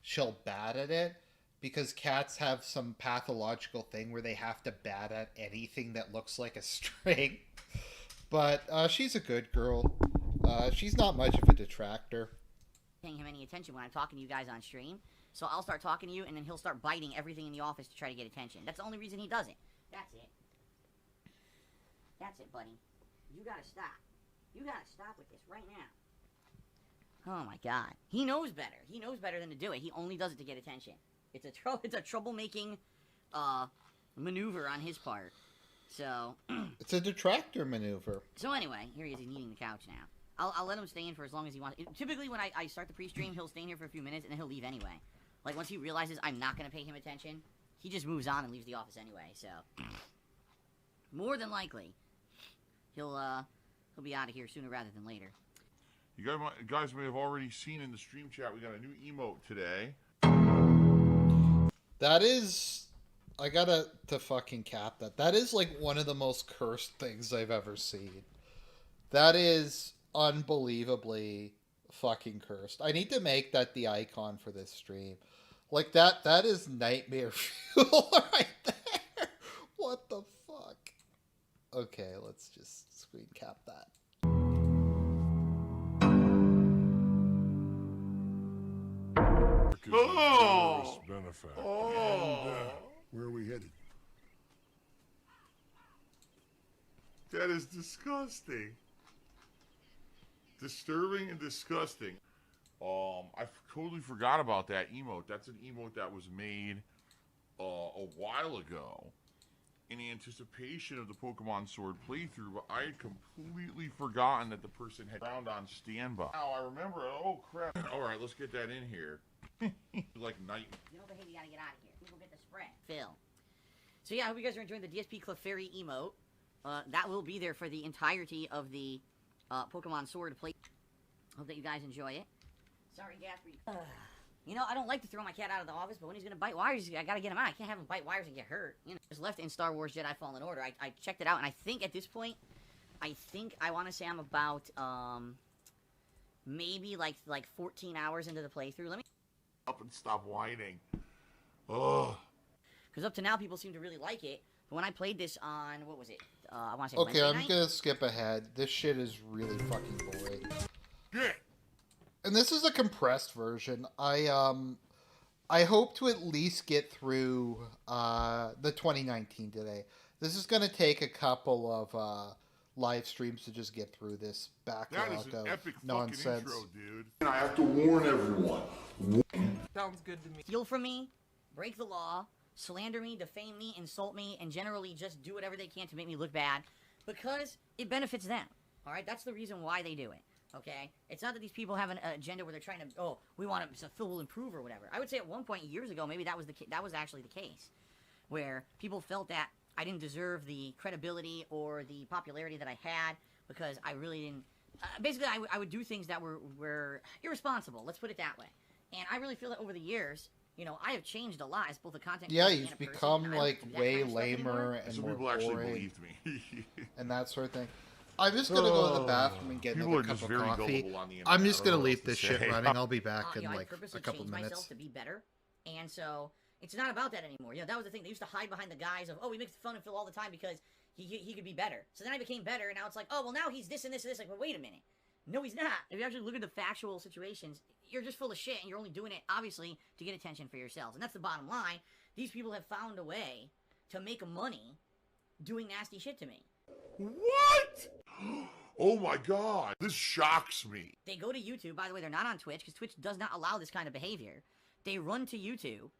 she'll bat at it. Because cats have some pathological thing where they have to bat at anything that looks like a string. But she's a good girl. She's not much of a detractor. Paying him any attention when I'm talking to you guys on stream. So I'll start talking to you, and then he'll start biting everything in the office to try to get attention. That's the only reason he does it. That's it. That's it, buddy. You gotta stop. You gotta stop with this right now. Oh my god. He knows better. He knows better than to do it. He only does it to get attention. It's a troublemaking maneuver on his part. So it's a detractor maneuver. So anyway, here he is. He's eating the couch now. I'll let him stay in for as long as he wants. Typically, when I start the pre-stream, he'll stay in here for a few minutes and then he'll leave anyway. Like once he realizes I'm not gonna pay him attention, he just moves on and leaves the office anyway. So more than likely, he'll be out of here sooner rather than later. You guys may have already seen in the stream chat we got a new emote today. That is, I gotta to fucking cap that. That is like one of the most cursed things I've ever seen. That is unbelievably fucking cursed. I need to make that the icon for this stream. Like that is nightmare fuel right there. What the fuck? Okay, let's just screen cap that. Oh! Benefactor. Oh! And, where are we headed? That is disgusting. Disturbing and disgusting. I totally forgot about that emote. That's an emote that was made a while ago in anticipation of the Pokemon Sword playthrough, but I had completely forgotten that the person had found on standby. Now I remember. Oh crap! All right, let's get that in here. Like night. You don't behave, you gotta get out of here. Let me go get the spread. Phil. So yeah, I hope you guys are enjoying the DSP Clefairy emote. That will be there for the entirety of the Pokemon Sword play. Hope that you guys enjoy it. Sorry, Gasper. You know, I don't like to throw my cat out of the office, but when he's gonna bite wires, I gotta get him out. I can't have him bite wires and get hurt. You know, it's left in Star Wars Jedi Fallen Order. I checked it out, and I think at this point, I want to say I'm about maybe like 14 hours into the playthrough. Let me Up and stop whining. Ugh. because up to now people seem to really like it. But when I played this on what was it? I want to say Okay, Wednesday I'm night? gonna skip ahead. This shit is really fucking boring. Shit. And this is a compressed version. I hope to at least get through the 2019 today. This is gonna take a couple of live streams to just get through this That backlog is an of epic nonsense. fucking intro, dude. And I have to warn everyone. Sounds good to me. Steal from me, break the law, slander me, defame me, insult me, and generally just do whatever they can to make me look bad because it benefits them. All right, that's the reason why they do it. Okay, it's not that these people have an agenda where they're trying to, oh, we want to, so Phil will improve or whatever. I would say at one point years ago, maybe that was actually the case, where people felt that I didn't deserve the credibility or the popularity that I had because I really didn't. Basically, I would do things that were irresponsible. Let's put it that way. And I really feel that over the years, you know, I have changed a lot as both a content Yeah, creator you've and a person. become I don't like do that way kind of stuff anymore. lamer and Some more people actually boring believed me. and that sort of thing. I'm just gonna go to the bathroom and get People another are cup just of very coffee. gullible on the internet. I'm just I gonna don't know leave what to this shit say. running. I'll be back in You know, I like purposely a couple changed minutes. myself to be better, and so it's not about that anymore. You know, that was the thing. They used to hide behind the guise of, oh, we make fun of Phil all the time because he could be better. So then I became better, and now it's like, oh, well, now he's this and this and this. Like, well, wait a minute. No, he's not. If you actually look at the factual situations, you're just full of shit, and you're only doing it, obviously, to get attention for yourselves. And that's the bottom line. These people have found a way to make money doing nasty shit to me. What? Oh my god. This shocks me. They go to YouTube. By the way, they're not on Twitch, because Twitch does not allow this kind of behavior. They run to YouTube,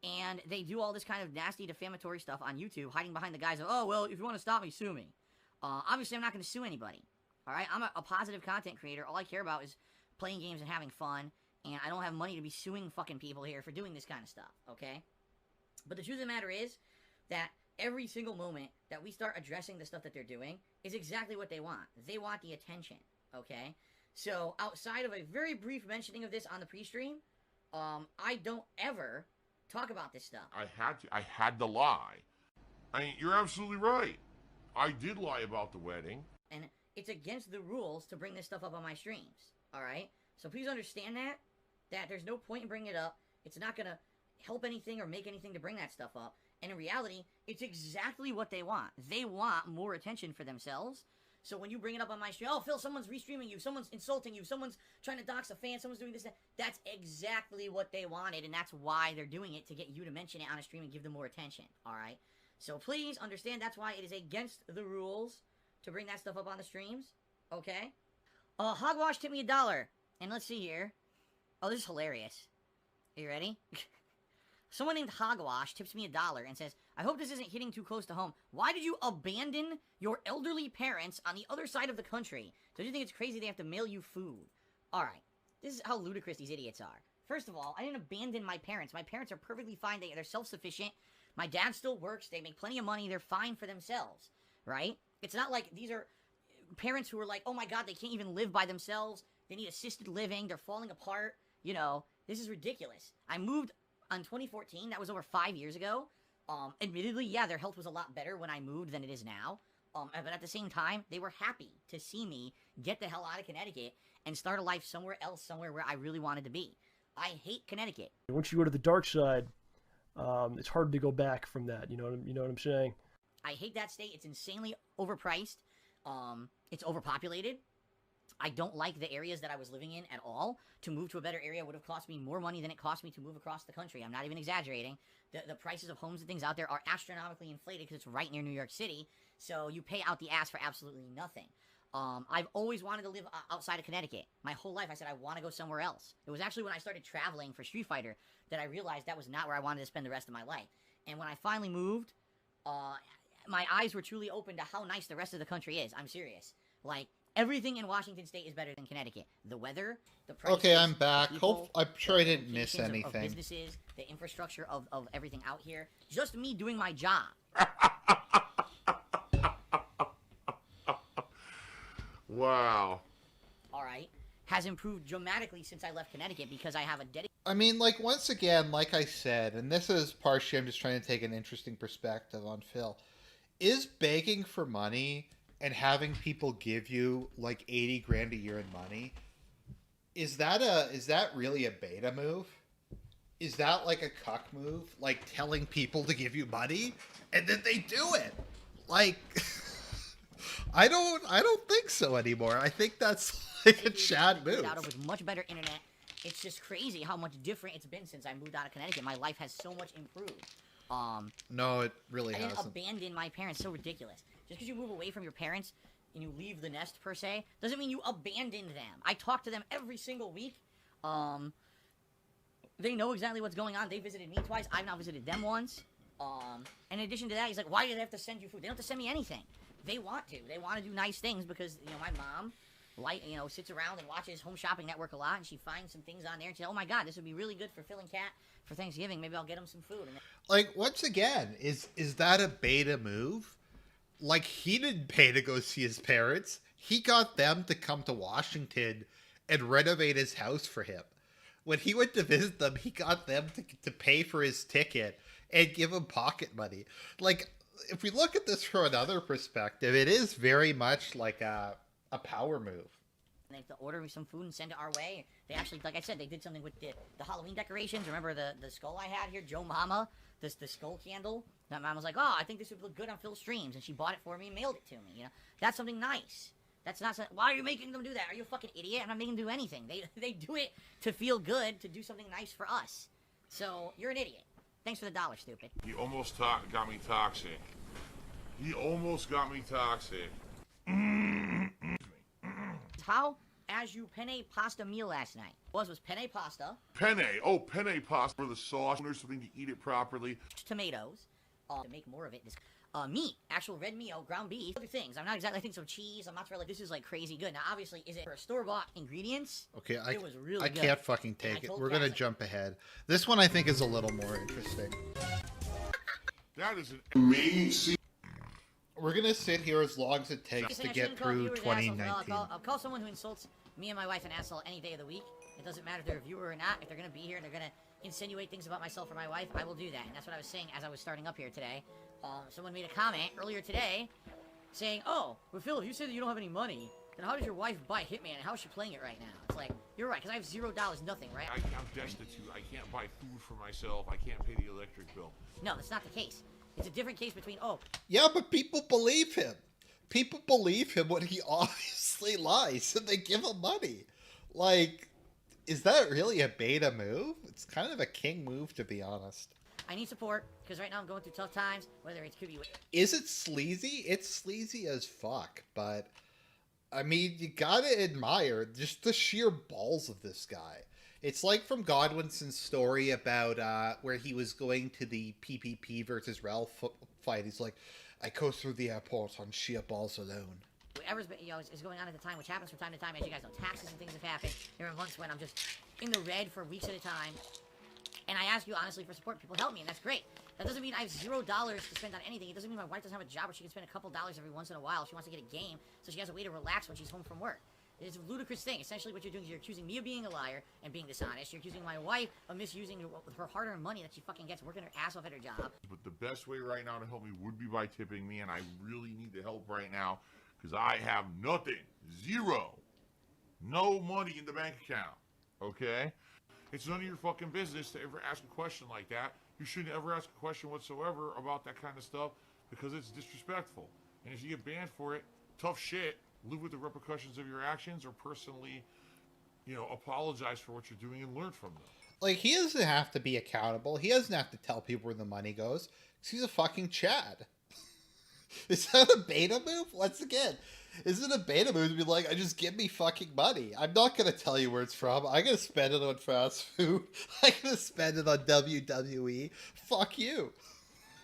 and they do all this kind of nasty, defamatory stuff on YouTube, hiding behind the guise of, oh, well, if you want to stop me, sue me. Obviously, I'm not going to sue anybody. All right? I'm a positive content creator. All I care about is playing games and having fun, and I don't have money to be suing fucking people here for doing this kind of stuff, okay? But the truth of the matter is that every single moment that we start addressing the stuff that they're doing is exactly what they want. They want the attention, okay? So, outside of a very brief mentioning of this on the pre-stream, I don't ever talk about this stuff. I had to lie. I mean, you're absolutely right. I did lie about the wedding. And it's against the rules to bring this stuff up on my streams, alright? So please understand that there's no point in bringing it up. It's not gonna help anything or make anything to bring that stuff up. And in reality, it's exactly what they want. They want more attention for themselves. So when you bring it up on my stream, oh, Phil, someone's restreaming you, someone's insulting you, someone's trying to dox a fan, someone's doing this, that. That's exactly what they wanted, and that's why they're doing it, to get you to mention it on a stream and give them more attention, alright? So please understand that's why it is against the rules to bring that stuff up on the streams, okay? Hogwash tipped me $1, and let's see here. Oh, this is hilarious. Are you ready? Someone named Hogwash tips me $1 and says, I hope this isn't hitting too close to home. Why did you abandon your elderly parents on the other side of the country? Don't you think it's crazy they have to mail you food? Alright, this is how ludicrous these idiots are. First of all, I didn't abandon my parents. My parents are perfectly fine. They're self-sufficient. My dad still works. They make plenty of money. They're fine for themselves, right? It's not like these are parents who are like, oh my god, they can't even live by themselves. They need assisted living. They're falling apart. You know, this is ridiculous. I moved on 2014. That was over 5 years ago. Admittedly, yeah, their health was a lot better when I moved than it is now. But at the same time, they were happy to see me get the hell out of Connecticut and start a life somewhere else, somewhere where I really wanted to be. I hate Connecticut. Once you go to the dark side, it's hard to go back from that. You know what I'm saying? I hate that state. It's insanely overpriced. It's overpopulated. I don't like the areas that I was living in at all. To move to a better area would have cost me more money than it cost me to move across the country. I'm not even exaggerating. The prices of homes and things out there are astronomically inflated because it's right near New York City. So you pay out the ass for absolutely nothing. I've always wanted to live outside of Connecticut. My whole life I said I want to go somewhere else. It was actually when I started traveling for Street Fighter that I realized that was not where I wanted to spend the rest of my life. And when I finally moved, my eyes were truly open to how nice the rest of the country is. I'm serious. Like, everything in Washington State is better than Connecticut. The weather, the prices, Okay, I'm back. the people, I'm sure the I didn't miss locations of anything. businesses, the infrastructure of everything out here. Just me doing my job. Wow. All right, has improved dramatically since I left Connecticut because I have a dedicated. I mean, like, once again, like I said, and this is partially I'm just trying to take an interesting perspective on Phil, is begging for money and having people give you like 80 grand a year in money, is that really a beta move? Is that like a cuck move? Like telling people to give you money and then they do it? Like I don't think so anymore. I think that's like a Chad move. Out of with much better internet. It's just crazy how much different it's been since I moved out of Connecticut. My life has so much improved. No, it really I didn't hasn't. abandon my parents. So ridiculous. Just because you move away from your parents and you leave the nest per se doesn't mean you abandoned them. I talk to them every single week. They know exactly what's going on. They visited me twice. I've now visited them once. In addition to that, he's like, why do they have to send you food? They don't have to send me anything. They want to. They want to do nice things because, you know, my mom, sits around and watches Home Shopping Network a lot, and she finds some things on there, and she says, oh my god, this would be really good for Phil and Kat for Thanksgiving. Maybe I'll get them some food. And then, Like, once again, is that a beta move? Like, he didn't pay to go see his parents. He got them to come to Washington and renovate his house for him. When he went to visit them, he got them to pay for his ticket and give him pocket money. Like, if we look at this from another perspective, it is very much like a power move. they have to order me some food and send it our way. They actually, like I said, they did something with the Halloween decorations. Remember the skull I had here, Joe Mama, the skull candle? That mom was like, oh, I think this would look good on Phil's streams, and she bought it for me and mailed it to me. You know, that's something nice. That's not. Why are you making them do that? Are you a fucking idiot? I'm not making them do anything. They do it to feel good, to do something nice for us. So you're an idiot. Thanks for the dollar, stupid. He almost got me toxic. He almost got me toxic. How as you penne pasta meal last night? Was penne pasta, Penne. Oh, penne pasta for the sauce. There's something to eat it properly. tomatoes, to make more of it. Meat, actual red meat, ground beef, other things. I'm not exactly, I think some cheese. I'm not sure, like, this is like crazy good. Now, obviously, is it for store-bought ingredients? Okay, It was really I good. can't fucking And I take it. told We're going to Cass- jump ahead. This one I think is a little more interesting. That is an amazing. We're going to sit here as long as it takes Just to saying, I get shouldn't call through viewers assholes. 2019. I'll call someone who insults me and my wife an asshole any day of the week. It doesn't matter if they're a viewer or not. If they're going to be here and they're going to insinuate things about myself or my wife, I will do that. And that's what I was saying as I was starting up here today. Someone made a comment earlier today saying, oh, well, Phil, if you say that you don't have any money, then how does your wife buy Hitman and how is she playing it right now? It's like, you're right, because I have $0, nothing, right? I'm destitute. I can't buy food for myself. I can't pay the electric bill. No, that's not the case. It's a different case between, oh, Yeah, but people believe him. People believe him when he obviously lies, and they give him money. Like, is that really a beta move? It's kind of a king move, to be honest. I need support, because right now I'm going through tough times, whether it could be... Is it sleazy? It's sleazy as fuck, but I mean, you gotta admire just the sheer balls of this guy. It's like from Godwinson's story about where he was going to the PPP versus Ralph fight. He's like, I go through the airport on sheer balls alone. Whatever's been, is going on at the time, which happens from time to time, as you guys know, taxes and things have happened. There are months when I'm just in the red for weeks at a time, and I ask you honestly for support. People help me, and that's great. That doesn't mean I have $0 to spend on anything. It doesn't mean my wife doesn't have a job where she can spend a couple dollars every once in a while if she wants to get a game, so she has a way to relax when she's home from work. It's a ludicrous thing. Essentially, what you're doing is you're accusing me of being a liar and being dishonest. You're accusing my wife of misusing her hard-earned money that she fucking gets working her ass off at her job. But the best way right now to help me would be by tipping me, and I really need the help right now because I have nothing. Zero. No money in the bank account. Okay? It's none of your fucking business to ever ask a question like that. You shouldn't ever ask a question whatsoever about that kind of stuff because it's disrespectful. And if you get banned for it, tough shit. Live with the repercussions of your actions or personally, apologize for what you're doing and learn from them. Like, he doesn't have to be accountable. He doesn't have to tell people where the money goes. 'Cause he's a fucking Chad. Is that a beta move? Once again, is it a beta move to be like, just give me fucking money? I'm not going to tell you where it's from. I'm going to spend it on fast food. I'm going to spend it on WWE. Fuck you.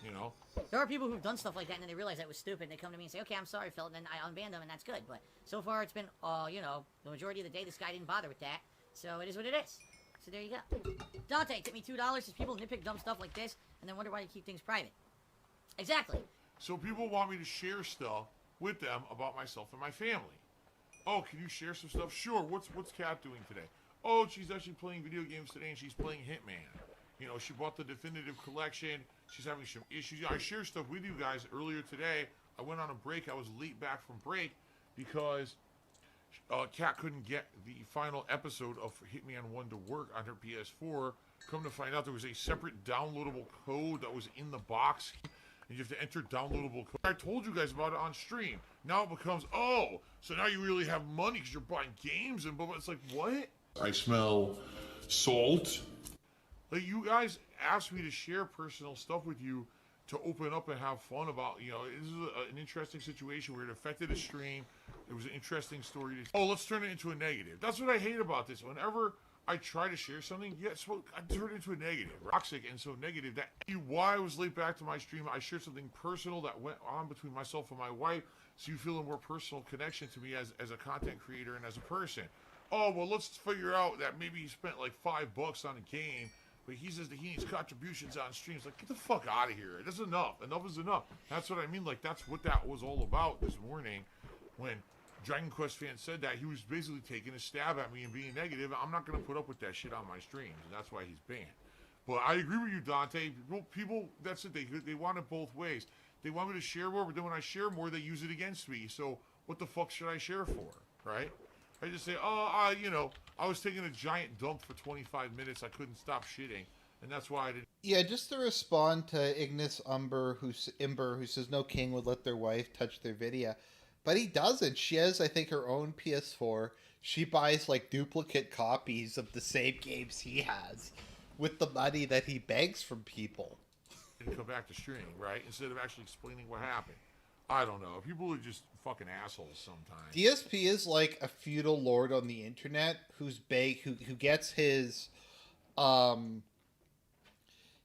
You know. There are people who've done stuff like that and then they realize that was stupid and they come to me and say, okay, I'm sorry, Phil, and then I unban them and that's good. But so far it's been, you know, the majority of the day this guy didn't bother with that. So it is what it is. So there you go. Dante, tip me $2 as people nitpick dumb stuff like this and then wonder why you keep things private. Exactly. So people want me to share stuff with them about myself and my family. Oh, can you share some stuff? Sure. What's Kat doing today? Oh, she's actually playing video games today and she's playing Hitman. You know, she bought the definitive collection. She's having some issues. I share stuff with you guys earlier today. I went on a break. I was late back from break because Kat couldn't get the final episode of Hitman 1 to work on her PS4. Come to find out, there was a separate downloadable code that was in the box. And you have to enter downloadable code. I told you guys about it on stream. Now it becomes, oh, so now you really have money because you're buying games and blah, blah. It's like, what? I smell salt. Like, you guys asked me to share personal stuff with you to open up and have fun about, you know, this is an interesting situation where it affected a stream. It was an interesting story. Oh, let's turn it into a negative. That's what I hate about this. Whenever I try to share something, yes, well, I turn it into a negative. Toxic and so negative. That why I was late back to my stream, I shared something personal that went on between myself and my wife, so you feel a more personal connection to me as a content creator and as a person. Oh, well, let's figure out that maybe he spent like $5 on a game, but he says that he needs contributions on streams. Like, get the fuck out of here. That's enough. Enough is enough. That's what I mean. Like, that's what that was all about this morning when Dragon Quest fan said that. He was basically taking a stab at me and being negative. I'm not going to put up with that shit on my streams, and that's why he's banned. But I agree with you, Dante. People, that's it. They want it both ways. They want me to share more, but then when I share more, they use it against me. So what the fuck should I share for, right? I just say, oh, you know, I was taking a giant dump for 25 minutes. I couldn't stop shitting, and that's why I didn't. Yeah, just to respond to Ignis Umber, who says no king would let their wife touch their video. But he doesn't. She has, I think, her own PS4. She buys, like, duplicate copies of the same games he has with the money that he begs from people. And come back to stream, right? Instead of actually explaining what happened. I don't know. People are just fucking assholes sometimes. DSP is like a feudal lord on the internet who gets his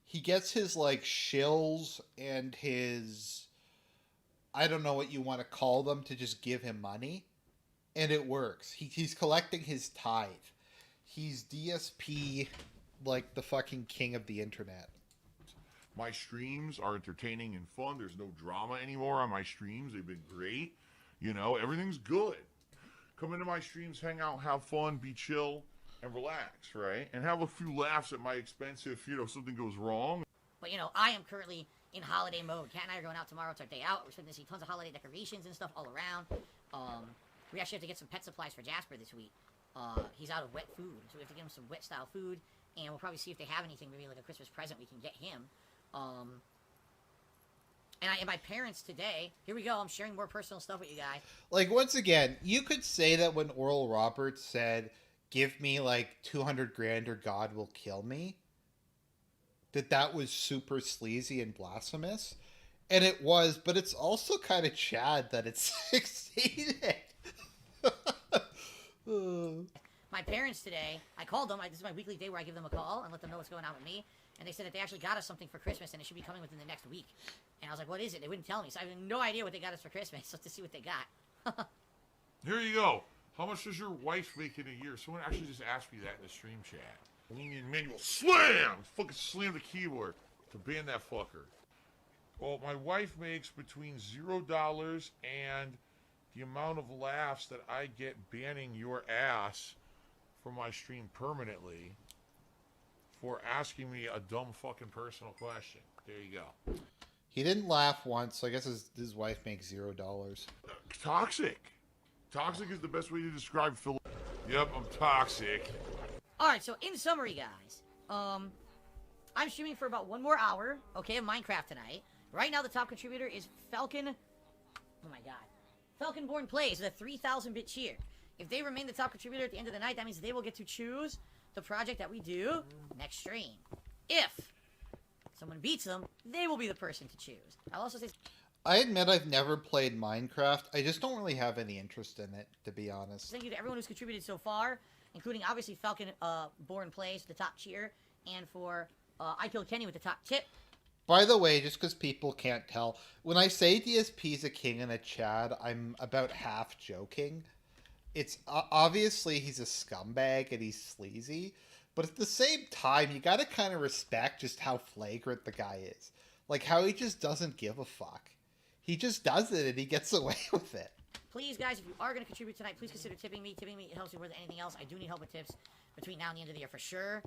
he gets his like shills and his, I don't know what you want to call them, to just give him money, and it works. He's collecting his tithe. He's DSP, like the fucking king of the internet. My streams are entertaining and fun. There's no drama anymore on my streams. They've been great. You know, everything's good. Come into my streams, hang out, have fun, be chill, and relax, right? And have a few laughs at my expense if, you know, something goes wrong. But, you know, I am currently in holiday mode. Kat and I are going out tomorrow. It's our day out. We're expecting to see tons of holiday decorations and stuff all around. We actually have to get some pet supplies for Jasper this week. He's out of wet food, so we have to get him some wet style food, and we'll probably see if they have anything, maybe like a Christmas present we can get him. And my parents today, here we go, I'm sharing more personal stuff with you guys. Like, once again, you could say that when Oral Roberts said, give me like 200 grand or God will kill me, that was super sleazy and blasphemous. And it was, but it's also kind of Chad that it succeeded. My parents today, I called them, this is my weekly day where I give them a call and let them know what's going on with me. And they said that they actually got us something for Christmas, and it should be coming within the next week. And I was like, what is it? They wouldn't tell me, so I have no idea what they got us for Christmas, so to see what they got. Here you go. How much does your wife make in a year? Someone actually just asked me that in the stream chat. Lenient manual. Slam! Fucking slam the keyboard to ban that fucker. Well, my wife makes between $0 and the amount of laughs that I get banning your ass from my stream permanently for asking me a dumb fucking personal question. There you go. He didn't laugh once, so I guess his wife makes $0. Toxic. Toxic is the best way to describe Phil. Yep, I'm toxic. Alright, so in summary, guys, I'm streaming for about 1 more hour, okay, of Minecraft tonight. Right now, the top contributor is Falcon. Oh my god. Falcon Born Plays with a 3,000-bit cheer. If they remain the top contributor at the end of the night, that means they will get to choose the project that we do next stream. If someone beats them, they will be the person to choose. I'll also say... I admit I've never played Minecraft. I just don't really have any interest in it, to be honest. Thank you to everyone who's contributed so far, including, obviously, Falcon Born Plays, the top cheer, and for I Killed Kenny with the top tip. By the way, just because people can't tell, when I say DSP's a king in a Chad, I'm about half joking. It's obviously he's a scumbag and he's sleazy, but at the same time, you gotta kind of respect just how flagrant the guy is. Like, how he just doesn't give a fuck. He just does it and he gets away with it. Please, guys, if you are going to contribute tonight, please consider tipping me. Tipping me, it helps me more than anything else. I do need help with tips between now and the end of the year for sure.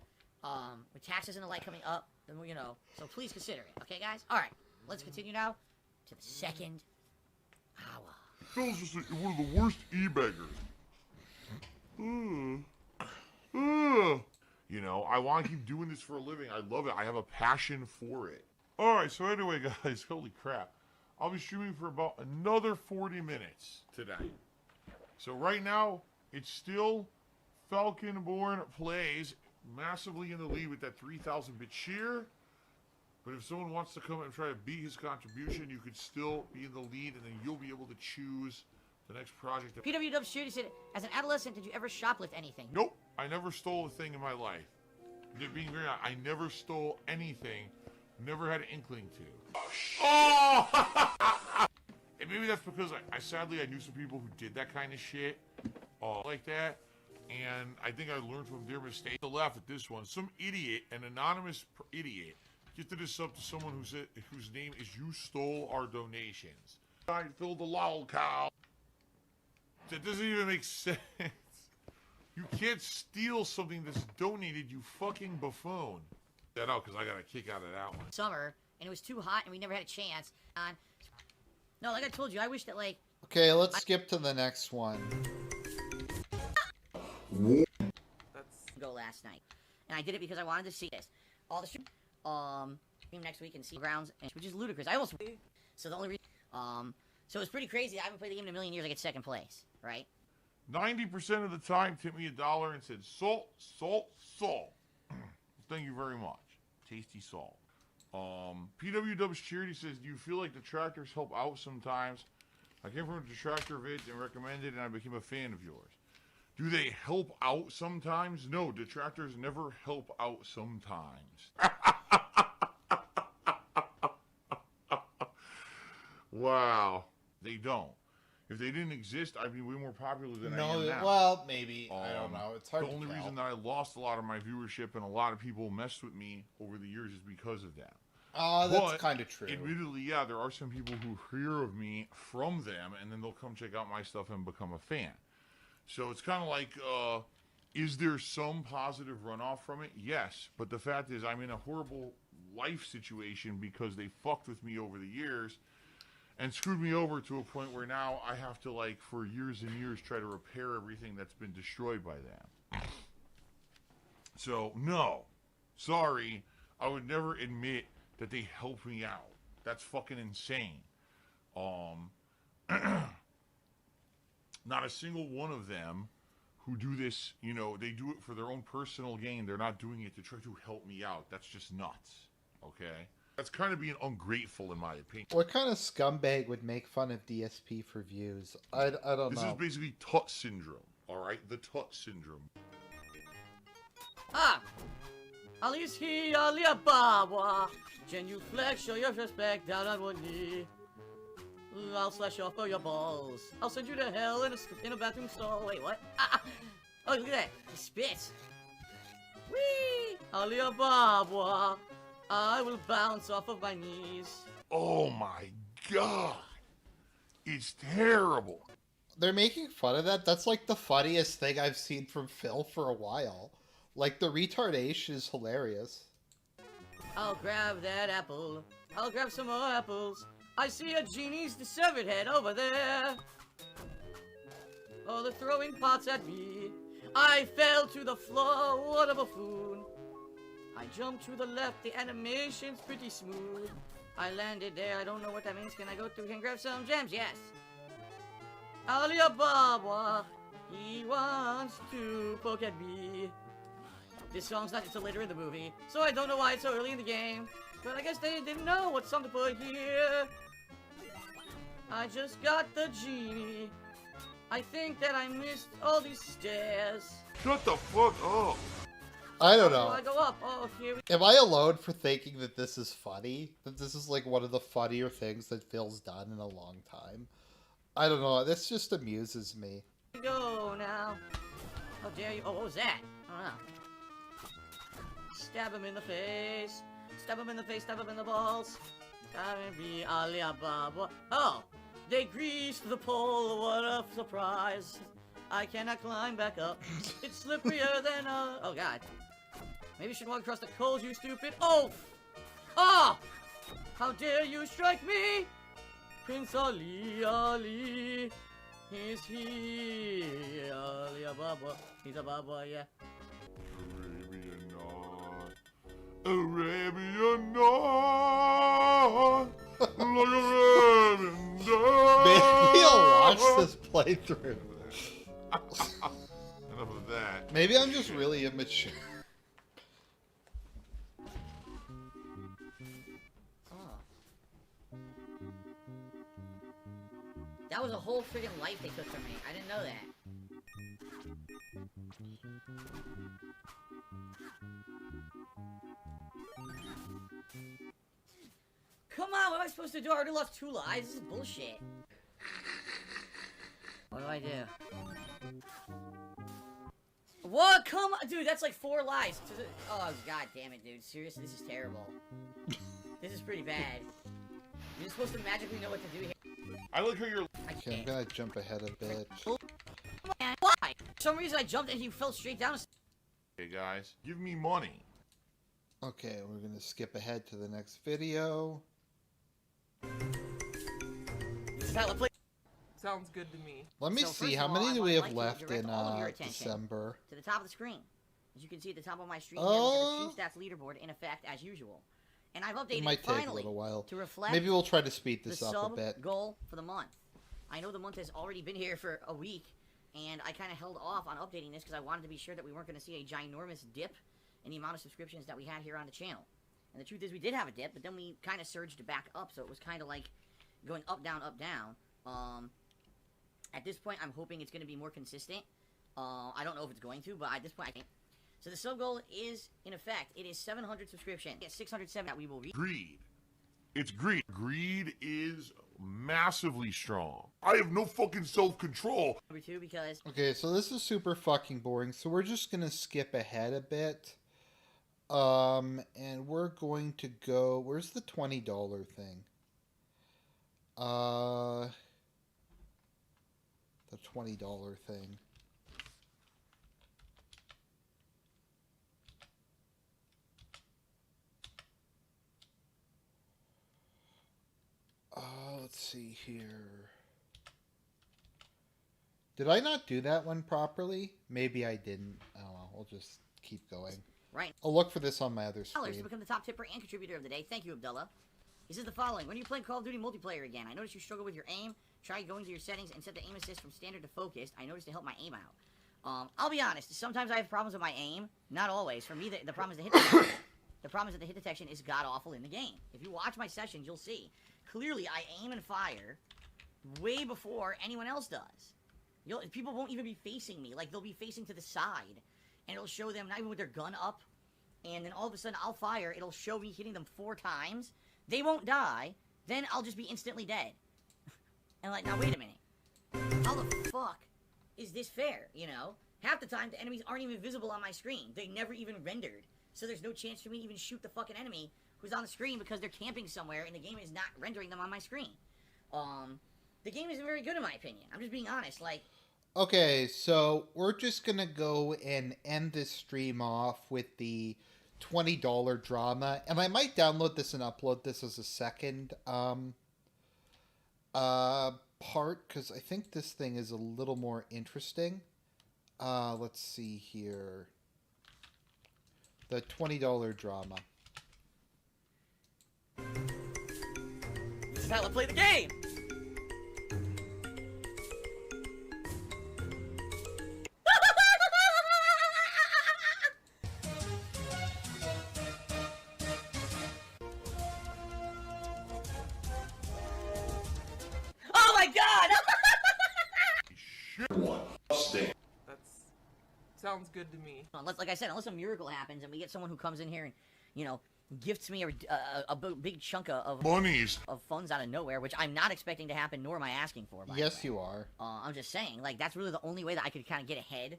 With taxes and the like coming up, then you know. So please consider it, okay, guys? All right, let's continue now to the second hour. Phil's just one of the worst e-beggars. You know, I want to keep doing this for a living. I love it. I have a passion for it. All right, so anyway, guys, holy crap. I'll be streaming for about another 40 minutes today. So right now, it's still Falconborn Plays massively in the lead with that 3,000-bit shear. But if someone wants to come and try to beat his contribution, you could still be in the lead, and then you'll be able to choose the next project. PWW Shooty said, as an adolescent, did you ever shoplift anything? Nope, I never stole a thing in my life. Being very honest, I never stole anything. Never had an inkling to. Oh! And maybe that's because I sadly I knew some people who did that kind of shit, like that, and I think I learned from their mistakes. To laugh at this one, some idiot, an anonymous idiot, gifted this up to someone whose name is "You Stole Our Donations." I filled the lol cow. That doesn't even make sense. You can't steal something that's donated, you fucking buffoon. That out because I got a kick out of that one. Summer, and it was too hot, and we never had a chance. No, like I told you, I wish that, like... Okay, let's skip to the next one. Go last night. And I did it because I wanted to see this. All the stream next week and see grounds, which is ludicrous. I almost... So the only reason... So it was pretty crazy. I haven't played the game in a million years. I get second place, right? 90% of the time, tipped me $1 and said, salt, salt, salt. Thank you very much. Tasty salt. PWW's Charity says, do you feel like detractors help out sometimes? I came from a detractor vid and recommended, and I became a fan of yours. Do they help out sometimes? No, detractors never help out sometimes. Wow. They don't. If they didn't exist, I'd be way more popular than I am now. Well, maybe. I don't know. It's hard to tell. The only reason that I lost a lot of my viewership and a lot of people messed with me over the years is because of that. That's kind of true. Admittedly, yeah, there are some people who hear of me from them, and then they'll come check out my stuff and become a fan. So it's kind of like, is there some positive runoff from it? Yes. But the fact is, I'm in a horrible life situation because they fucked with me over the years and screwed me over to a point where now I have to, like, for years and years, try to repair everything that's been destroyed by them. So, no. Sorry. I would never admit that they helped me out. That's fucking insane. Not a single one of them who do this, you know, they do it for their own personal gain. They're not doing it to try to help me out. That's just nuts. Okay? That's kind of being ungrateful, in my opinion. What kind of scumbag would make fun of DSP for views? I don't know. This is basically Tut syndrome, all right? The Tut syndrome. Odysee Channel. Genuflect, show your respect down on one knee. I'll slash off all your balls. I'll send you to hell in a bathroom stall. Wait, what? Oh, look at that. He spits. Whee! Alibaba. I will bounce off of my knees. Oh my god. It's terrible. They're making fun of that? That's like the funniest thing I've seen from Phil for a while. Like, the retardation is hilarious. I'll grab that apple. I'll grab some more apples. I see a genie's severed head over there. Oh, they're throwing pots at me. I fell to the floor. What a buffoon. I jumped to the left. The animation's pretty smooth. I landed there. I don't know what that means. Can I go through and grab some gems? Yes. Alibaba. He wants to poke at me. This song's not until later in the movie, so I don't know why it's so early in the game. But I guess they didn't know what song to put here. I just got the genie. I think that I missed all these stairs. Shut the fuck up. I don't Oh, know. I go up. Oh, here we Am I alone for thinking that this is funny? That this is like one of the funnier things that Phil's done in a long time? I don't know. This just amuses me. go now. How dare you? Oh, what was that? I don't know. Stab him in the face. Stab him in the face. Stab him in the balls. Stab him be Alibaba. Oh, they greased the pole. What a surprise! I cannot climb back up. It's slipperier than a. Oh God. Maybe you should walk across the coals, you stupid. Oh! Oh! How dare you strike me? Prince Ali. Is he Ali Ababa? He's a Baba, yeah. Arabian Night, like Arabian Maybe I'll watch Night. this playthrough. Enough of that. Maybe I'm just really immature. Oh. That was a whole friggin' life they took from me. I didn't know that. Come on, what am I supposed to do? I already lost 2 lives. This is bullshit. What do I do? What? Come on, dude. That's like 4 lives. Oh God damn it, dude. Seriously, this is terrible. This is pretty bad. You're supposed to magically know what to do here. I like how you're. I Okay, I'm can't. gonna jump ahead a bit. Man, why? For some reason I jumped and he fell straight down. Hey guys, give me money. Okay, we're gonna skip ahead to the next video. This is how I play. Sounds good to me. Let me So see, first how of all, many I do would we have like to left direct in all of your attention December? to the top of the screen. As you can see at the top of my screen, here, we have Oh. the stream stats leaderboard in effect as usual. And I've updated It might it take a finally little while. to reflect Maybe we'll try to speed the this up a sub bit. goal for the month. I know the month has already been here for a week, and I kind of held off on updating this because I wanted to be sure that we weren't going to see a ginormous dip in the amount of subscriptions that we had here on the channel. And the truth is we did have a dip, but then we kind of surged back up, so it was kind of like going up, down, up, down. At this point, I'm hoping it's going to be more consistent. I don't know if it's going to, but at this point, I think. So the sub goal is, in effect, it is 700 subscriptions. Yes, 607 that we will reach. Greed. It's greed. Greed is massively strong. I have no fucking self-control. Number 2, because Okay, so this is super fucking boring, so we're just gonna skip ahead a bit. And we're going to go... Where's the $20 thing? The $20 thing. Let's see here. Did I not do that one properly? Maybe I didn't. I don't know. We'll just keep going. right I'll look for this on my other dollars to screen. become the top tipper and contributor of the day. Thank you, Abdullah. He says the following: when you play Call of Duty multiplayer again, I noticed you struggle with your aim. Try going to your settings and set the aim assist from standard to focused. I noticed to help my aim out. I'll be honest. Sometimes I have problems with my aim. Not always. For me, the problem is the hit detection. The problem is that the hit detection is god awful in the game. If you watch my sessions, you'll see. Clearly, I aim and fire way before anyone else does. People won't even be facing me. Like, they'll be facing to the side. And it'll show them, not even with their gun up. And then all of a sudden, I'll fire. It'll show me hitting them 4 times. They won't die. Then I'll just be instantly dead. And like, now wait a minute. How the fuck is this fair, you know? Half the time, the enemies aren't even visible on my screen. They never even rendered. So there's no chance for me to even shoot the fucking enemy who's on the screen because they're camping somewhere and the game is not rendering them on my screen. The game isn't very good in my opinion. I'm just being honest, like... Okay, so we're just gonna go and end this stream off with the $20 drama, and I might download this and upload this as a second part, because I think this thing is a little more interesting. Let's see here. The $20 drama. This is how I play the game! Oh my god! That's Sounds good to me. Unless, like I said, unless a miracle happens and we get someone who comes in here and, you know, gifts me a big chunk of Monies. funds out of nowhere, which I'm not expecting to happen, nor am I asking for. By Yes, the way. you are. I'm just saying, like, that's really the only way that I could kind of get ahead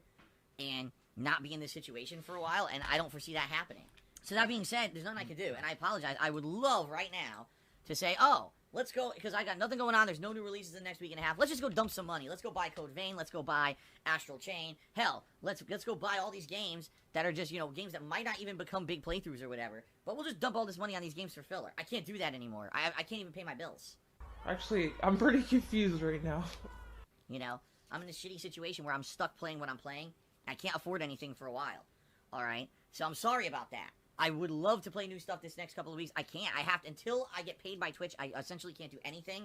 and not be in this situation for a while, and I don't foresee that happening. So that being said, there's nothing I can do, and I apologize. I would love right now to say, oh, let's go, because I got nothing going on. There's no new releases in the next week and a half. Let's just go dump some money. Let's go buy Code Vein. Let's go buy Astral Chain. Hell, let's go buy all these games that are just, you know, games that might not even become big playthroughs or whatever. But we'll just dump all this money on these games for filler. I can't do that anymore. I can't even pay my bills. Actually, I'm pretty confused right now. You know, I'm in this shitty situation where I'm stuck playing what I'm playing. I can't afford anything for a while. All right? So I'm sorry about that. I would love to play new stuff this next couple of weeks. I can't. I have to, until I get paid by Twitch, I essentially can't do anything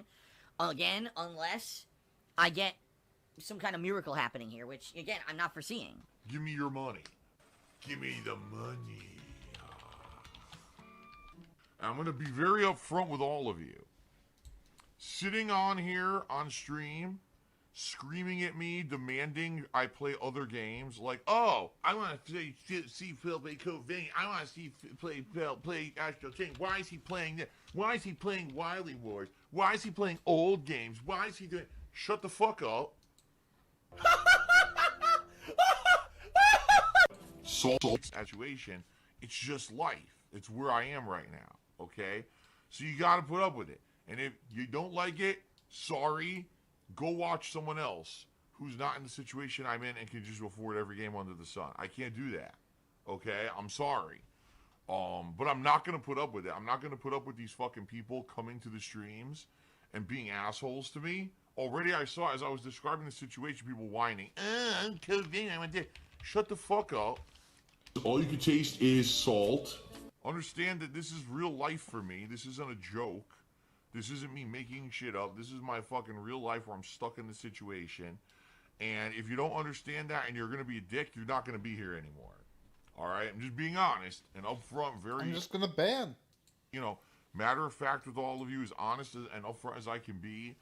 again unless I get some kind of miracle happening here, which, again, I'm not foreseeing. Give me your money. Give me the money. I'm going to be very upfront with all of you. Sitting on here on stream, screaming at me, demanding I play other games, like, oh, I want to see Phil play Code Vein. I want to see Phil play Astral Chain. Why is he playing this? Why is he playing Wily Wars? Why is he playing old games? Why is he doing... Shut the fuck up. Situation. It's just life. It's where I am right now, okay? So you got to put up with it. And if you don't like it, sorry, go watch someone else who's not in the situation I'm in and can just afford every game under the sun. I can't do that, okay? I'm sorry. But I'm not going to put up with it. I'm not going to put up with these fucking people coming to the streams and being assholes to me. Already I saw, as I was describing the situation, people whining. I'm COVID, I went there. Shut the fuck up. All you can taste is salt. Understand that this is real life for me. This isn't a joke. This isn't me making shit up. This is my fucking real life where I'm stuck in the situation. And if you don't understand that and you're going to be a dick, you're not going to be here anymore. All right? I'm just being honest and upfront. I'm just going to ban. You know, matter of fact with all of you, as honest and upfront as I can be.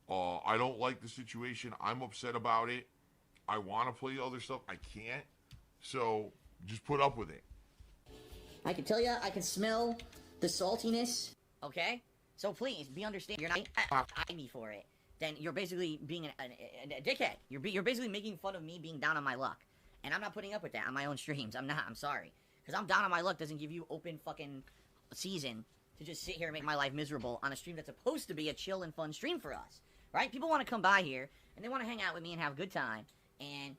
I don't like the situation. I'm upset about it. I want to play other stuff. I can't. So just put up with it. I can tell you, I can smell the saltiness, okay? So please, be understanding. You're not eyeing me for it. Then you're basically being a dickhead. You're basically making fun of me being down on my luck. And I'm not putting up with that on my own streams. I'm not. I'm sorry. Because I'm down on my luck doesn't give you open fucking season to just sit here and make my life miserable on a stream that's supposed to be a chill and fun stream for us. Right? People want to come by here, and they want to hang out with me and have a good time. And,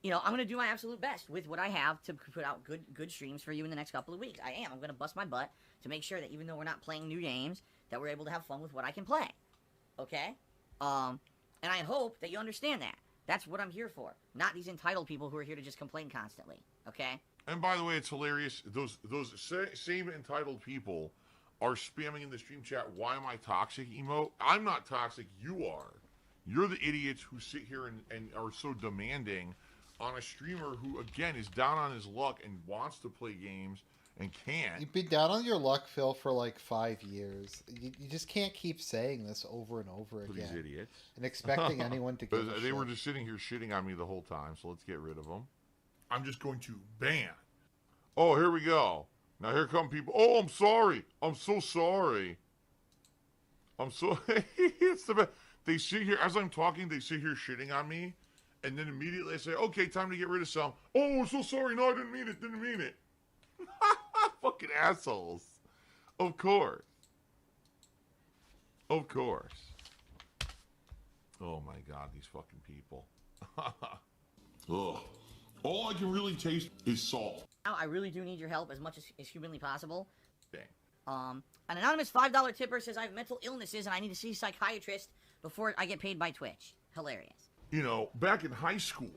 you know, I'm going to do my absolute best with what I have to put out good streams for you in the next couple of weeks. I am. I'm going to bust my butt to make sure that even though we're not playing new games, that we're able to have fun with what I can play. Okay? And I hope that you understand that. That's what I'm here for. Not these entitled people who are here to just complain constantly. Okay? And by the way, it's hilarious. Those same entitled people are spamming in the stream chat, why am I toxic emote? I'm not toxic, you are. You're the idiots who sit here and are so demanding on a streamer who, again, is down on his luck and wants to play games and can't. You've been down on your luck, Phil, for like 5 years. You just can't keep saying this over and over again. These idiots. And expecting anyone to give a They shit. were just sitting here shitting on me the whole time, so let's get rid of them. I'm just going to ban. Oh, here we go. Now here come people. Oh, I'm sorry. I'm so sorry. I'm so... It's the best. They sit here, as I'm talking, they sit here shitting on me. And then immediately I say, okay, time to get rid of some. Oh, I'm so sorry. No, I didn't mean it. Didn't mean it. Fucking assholes. Of course. Of course. Oh my God, these fucking people. Ugh. All I can really taste is salt. Now, I really do need your help as much as humanly possible. Dang. An anonymous $5 tipper says I have mental illnesses and I need to see a psychiatrist before I get paid by Twitch. Hilarious. You know, back in high school,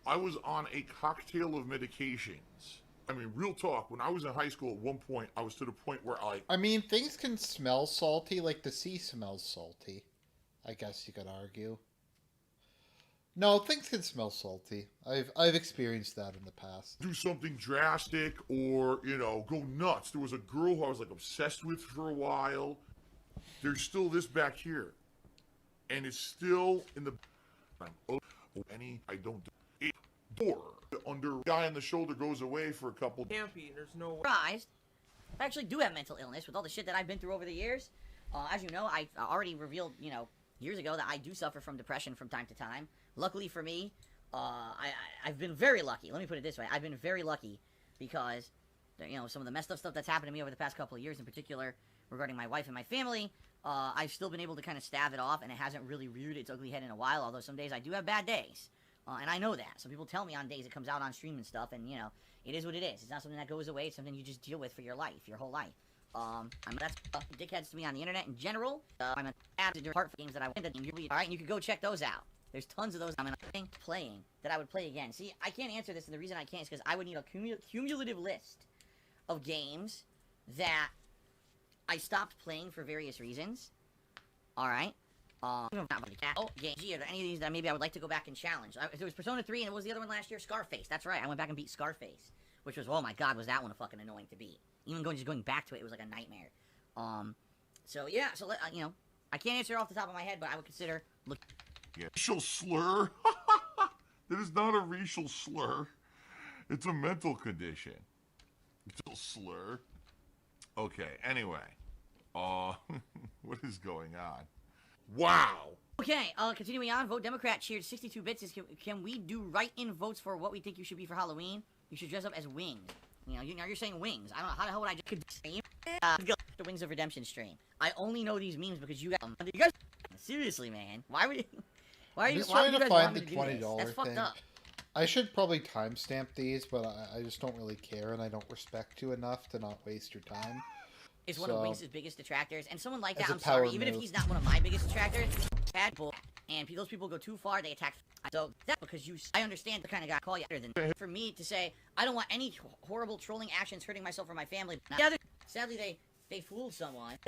I was on a cocktail of medications. I mean, real talk, when I was in high school at one point, I was to the point where I mean, things can smell salty, like the sea smells salty. I guess you could argue. No, things can smell salty. I've experienced that in the past. do something drastic or, you know, go nuts. There was a girl who I was, like, obsessed with for a while. There's still this back here. And it's still in the... I don't do it. Door under guy on the shoulder goes away for a couple. Can't be. There's no way. Surprised. I actually do have mental illness with all the shit that I've been through over the years. As you know, I already revealed, years ago that I do suffer from depression from time to time. Luckily for me, I've been very lucky. Let me put it this way. I've been very lucky because, some of the messed up stuff that's happened to me over the past couple of years in particular regarding my wife and my family, I've still been able to kind of stave it off, and it hasn't really reared its ugly head in a while, although some days I do have bad days. And I know that. Some people tell me on days it comes out on stream and stuff, and, it is what it is. It's not something that goes away. It's something you just deal with for your life, your whole life. That's dickheads to me on the internet in general. I'm an avid part for games that I want. Alright, and you can go check those out. There's tons of those I'm playing that I would play again. See, I can't answer this, and the reason I can't is because I would need a cumulative list of games that I stopped playing for various reasons. Alright? Games, are there any of these that maybe I would like to go back and challenge? There was Persona 3, and what was the other one last year? Scarface. That's right, I went back and beat Scarface. Which was, oh my god, was that one fucking annoying to beat. Even going back to it, it was like a nightmare. I can't answer off the top of my head, but I would consider Racial slur? That is not a racial slur. It's a mental condition. Racial slur. Okay, anyway. What is going on? Wow! Okay, continuing on, vote Democrat cheered 62 bits. Can we do write-in votes for what we think you should be for Halloween? You should dress up as wings. You're saying wings. I don't know, how the hell would I just stream? The Wings of Redemption stream. I only know these memes because you guys seriously, man. Why are you trying to find the $20 That's fucked thing. up. I should probably timestamp these, but I just don't really care, and I don't respect you enough to not waste your time. Is one of Wings' biggest detractors, and someone like that, I'm power sorry, even if move. he's not one of my biggest detractors, bad people, and those people go too far, they attack. So that's because I understand the kind of guy I call you better than for me to say I don't want any horrible trolling actions hurting myself or my family. Sadly, they fooled someone.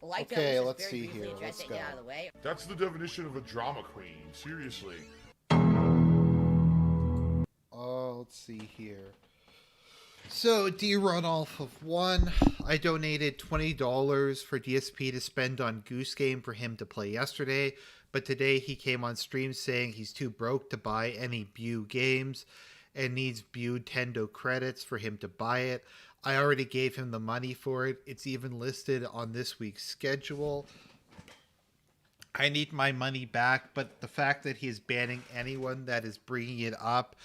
Like Okay, that, let's very see briefly here. address Let's it, go. get out of the way. That's the definition of a drama queen. Seriously. Let's see here. So, D-Run off of 1. I donated $20 for DSP to spend on Goose Game for him to play yesterday, but today he came on stream saying he's too broke to buy any Bu games and needs Bu Tendo credits for him to buy it. I already gave him the money for it. It's even listed on this week's schedule. I need my money back, but the fact that he is banning anyone that is bringing it up,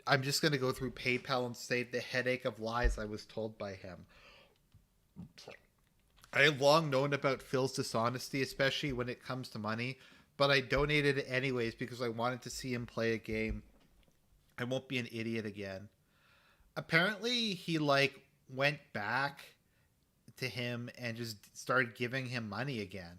I'm just going to go through PayPal and save the headache of lies I was told by him. I have long known about Phil's dishonesty, especially when it comes to money, but I donated it anyways because I wanted to see him play a game. I won't be an idiot again. Apparently, he went back to him and just started giving him money again.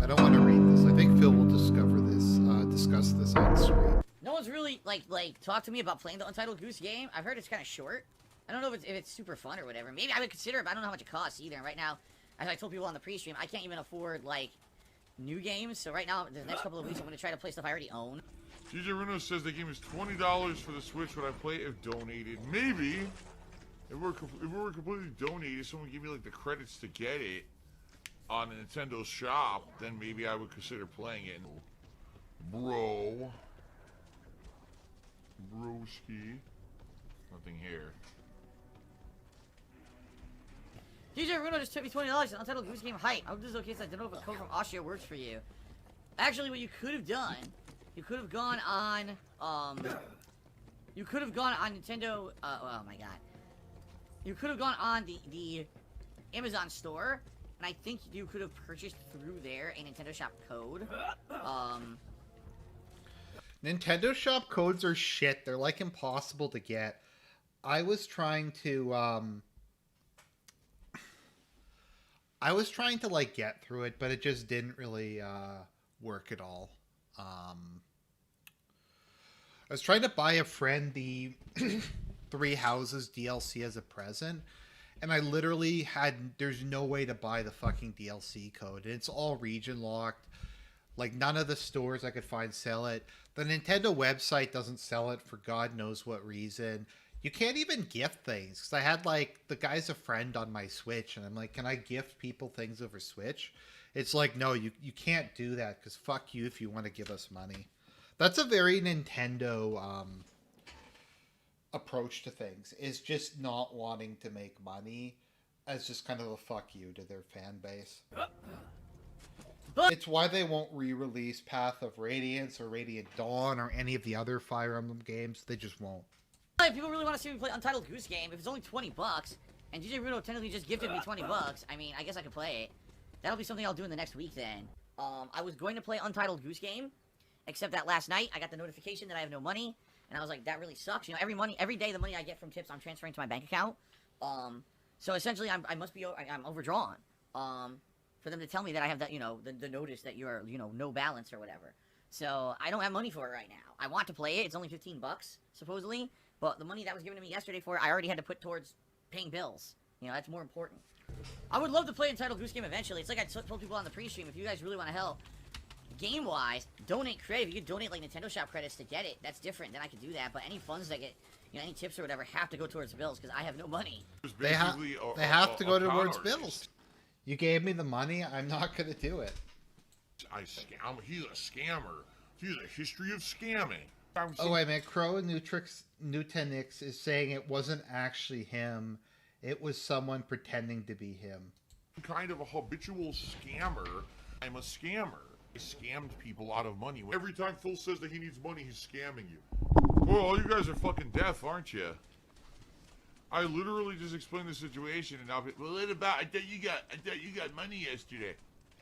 I don't want to read this. I think Phil will discuss this on stream. No one's really talked to me about playing the Untitled Goose Game. I've heard it's kind of short. I don't know if it's super fun or whatever. Maybe I would consider it, but I don't know how much it costs either. And right now, as I told people on the pre-stream, I can't even afford new games. So right now, the next couple of weeks, I'm gonna try to play stuff I already own. DJ Reno says the game is $20 for the Switch. Would I play it if donated? Maybe. If we were completely donated, someone gave me the credits to get it on the Nintendo shop, then maybe I would consider playing it. Bro. Broski. Nothing here. DJ Bruno just took me $20 on Untitled Goose Game Hype. I hope this is okay, so I don't know if a code from Austria works for you. Actually, what you could have done, you could have gone on, Nintendo, oh my god. You could have gone on the Amazon store, and I think you could have purchased through there a Nintendo Shop code. Nintendo Shop codes are shit. They're impossible to get. I was trying to get through it, but it just didn't really work at all. I was trying to buy a friend the Three Houses DLC as a present, and I literally there's no way to buy the fucking DLC code. And it's all region locked. Like, none of the stores I could find sell it. The Nintendo website doesn't sell it for God knows what reason. You can't even gift things. Because I had, like, the guy's a friend on my Switch, and I'm like, can I gift people things over Switch? It's like, no, you can't do that, because fuck you if you want to give us money. That's a very Nintendo approach to things, is just not wanting to make money as just kind of a fuck you to their fan base. It's why they won't re-release Path of Radiance or Radiant Dawn or any of the other Fire Emblem games. They just won't. If people really want to see me play Untitled Goose Game, if it's only $20, and DJ Rudo technically just gifted me $20, I mean, I guess I could play it. That'll be something I'll do in the next week then. I was going to play Untitled Goose Game, except that last night I got the notification that I have no money, and I was like, that really sucks. You know, every day the money I get from tips I'm transferring to my bank account. So essentially I'm overdrawn. For them to tell me that I have that, you know, the notice that you're, you know, no balance or whatever. So I don't have money for it right now. I want to play it. It's only $15 supposedly, but the money that was given to me yesterday for it, I already had to put towards paying bills. You know, that's more important. I would love to play Entitled Goose Game eventually. It's like I told people on the pre-stream, if you guys really want to help, game-wise, donate credit. If you could donate, like, Nintendo Shop credits to get it, that's different. Then I could do that. But any funds that get, you know, any tips or whatever have to go towards bills, because I have no money. They have to go towards bills. You gave me the money, I'm not going to do it. He's a scammer. He's a history of scamming. Oh, wait a minute. Crow Nutenix is saying it wasn't actually him. It was someone pretending to be him. Kind of a habitual scammer. I'm a scammer. I scammed people out of money. Every time Phil says that he needs money, he's scamming you. Well, all you guys are fucking deaf, aren't you? I literally just explained the situation, and I'll be, well, what about, I thought you got money yesterday.